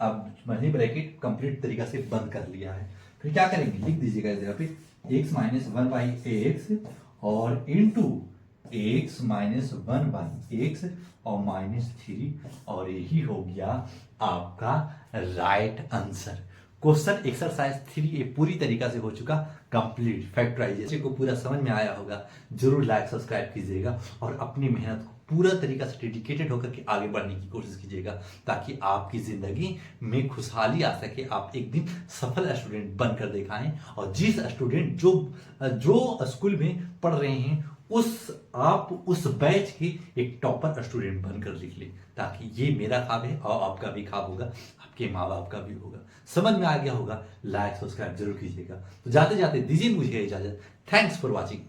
अब मैंने ब्रैकेट कंप्लीट तरीका से बंद कर लिया है। फिर क्या करेंगे, लिख दीजिएगा इस जगह पे x माइनस 1/x और इंटू x माइनस 1/x और -3 और यही हो गया आपका राइट आंसर। क्वेश्चन एक्सरसाइज 3 पूरी तरीका से हो चुका कंप्लीट। फैक्टराइजेशन को पूरा समझ में आया होगा, जरूर लाइक सब्सक्राइब कीजिएगा और अपनी मेहनत को पूरा तरीका से डेडिकेटेड होकर के आगे बढ़ने की कोशिश कीजिएगा ताकि आपकी जिंदगी में खुशहाली आ सके, आप एक दिन सफल स्टूडेंट बनकर दिखाएं और जिस स्टूडेंट जो स्कूल में पढ़ रहे हैं आप उस बैच के एक टॉपर स्टूडेंट बनकर लिख ले, ताकि ये मेरा ख्वाब है और आपका भी ख्वाब होगा, आपके माँ बाप का भी होगा। समझ में आ गया होगा, लाइक सब्सक्राइब जरूर कीजिएगा। तो जाते जाते दीजिए मुझे इजाजत। Thanks for watching.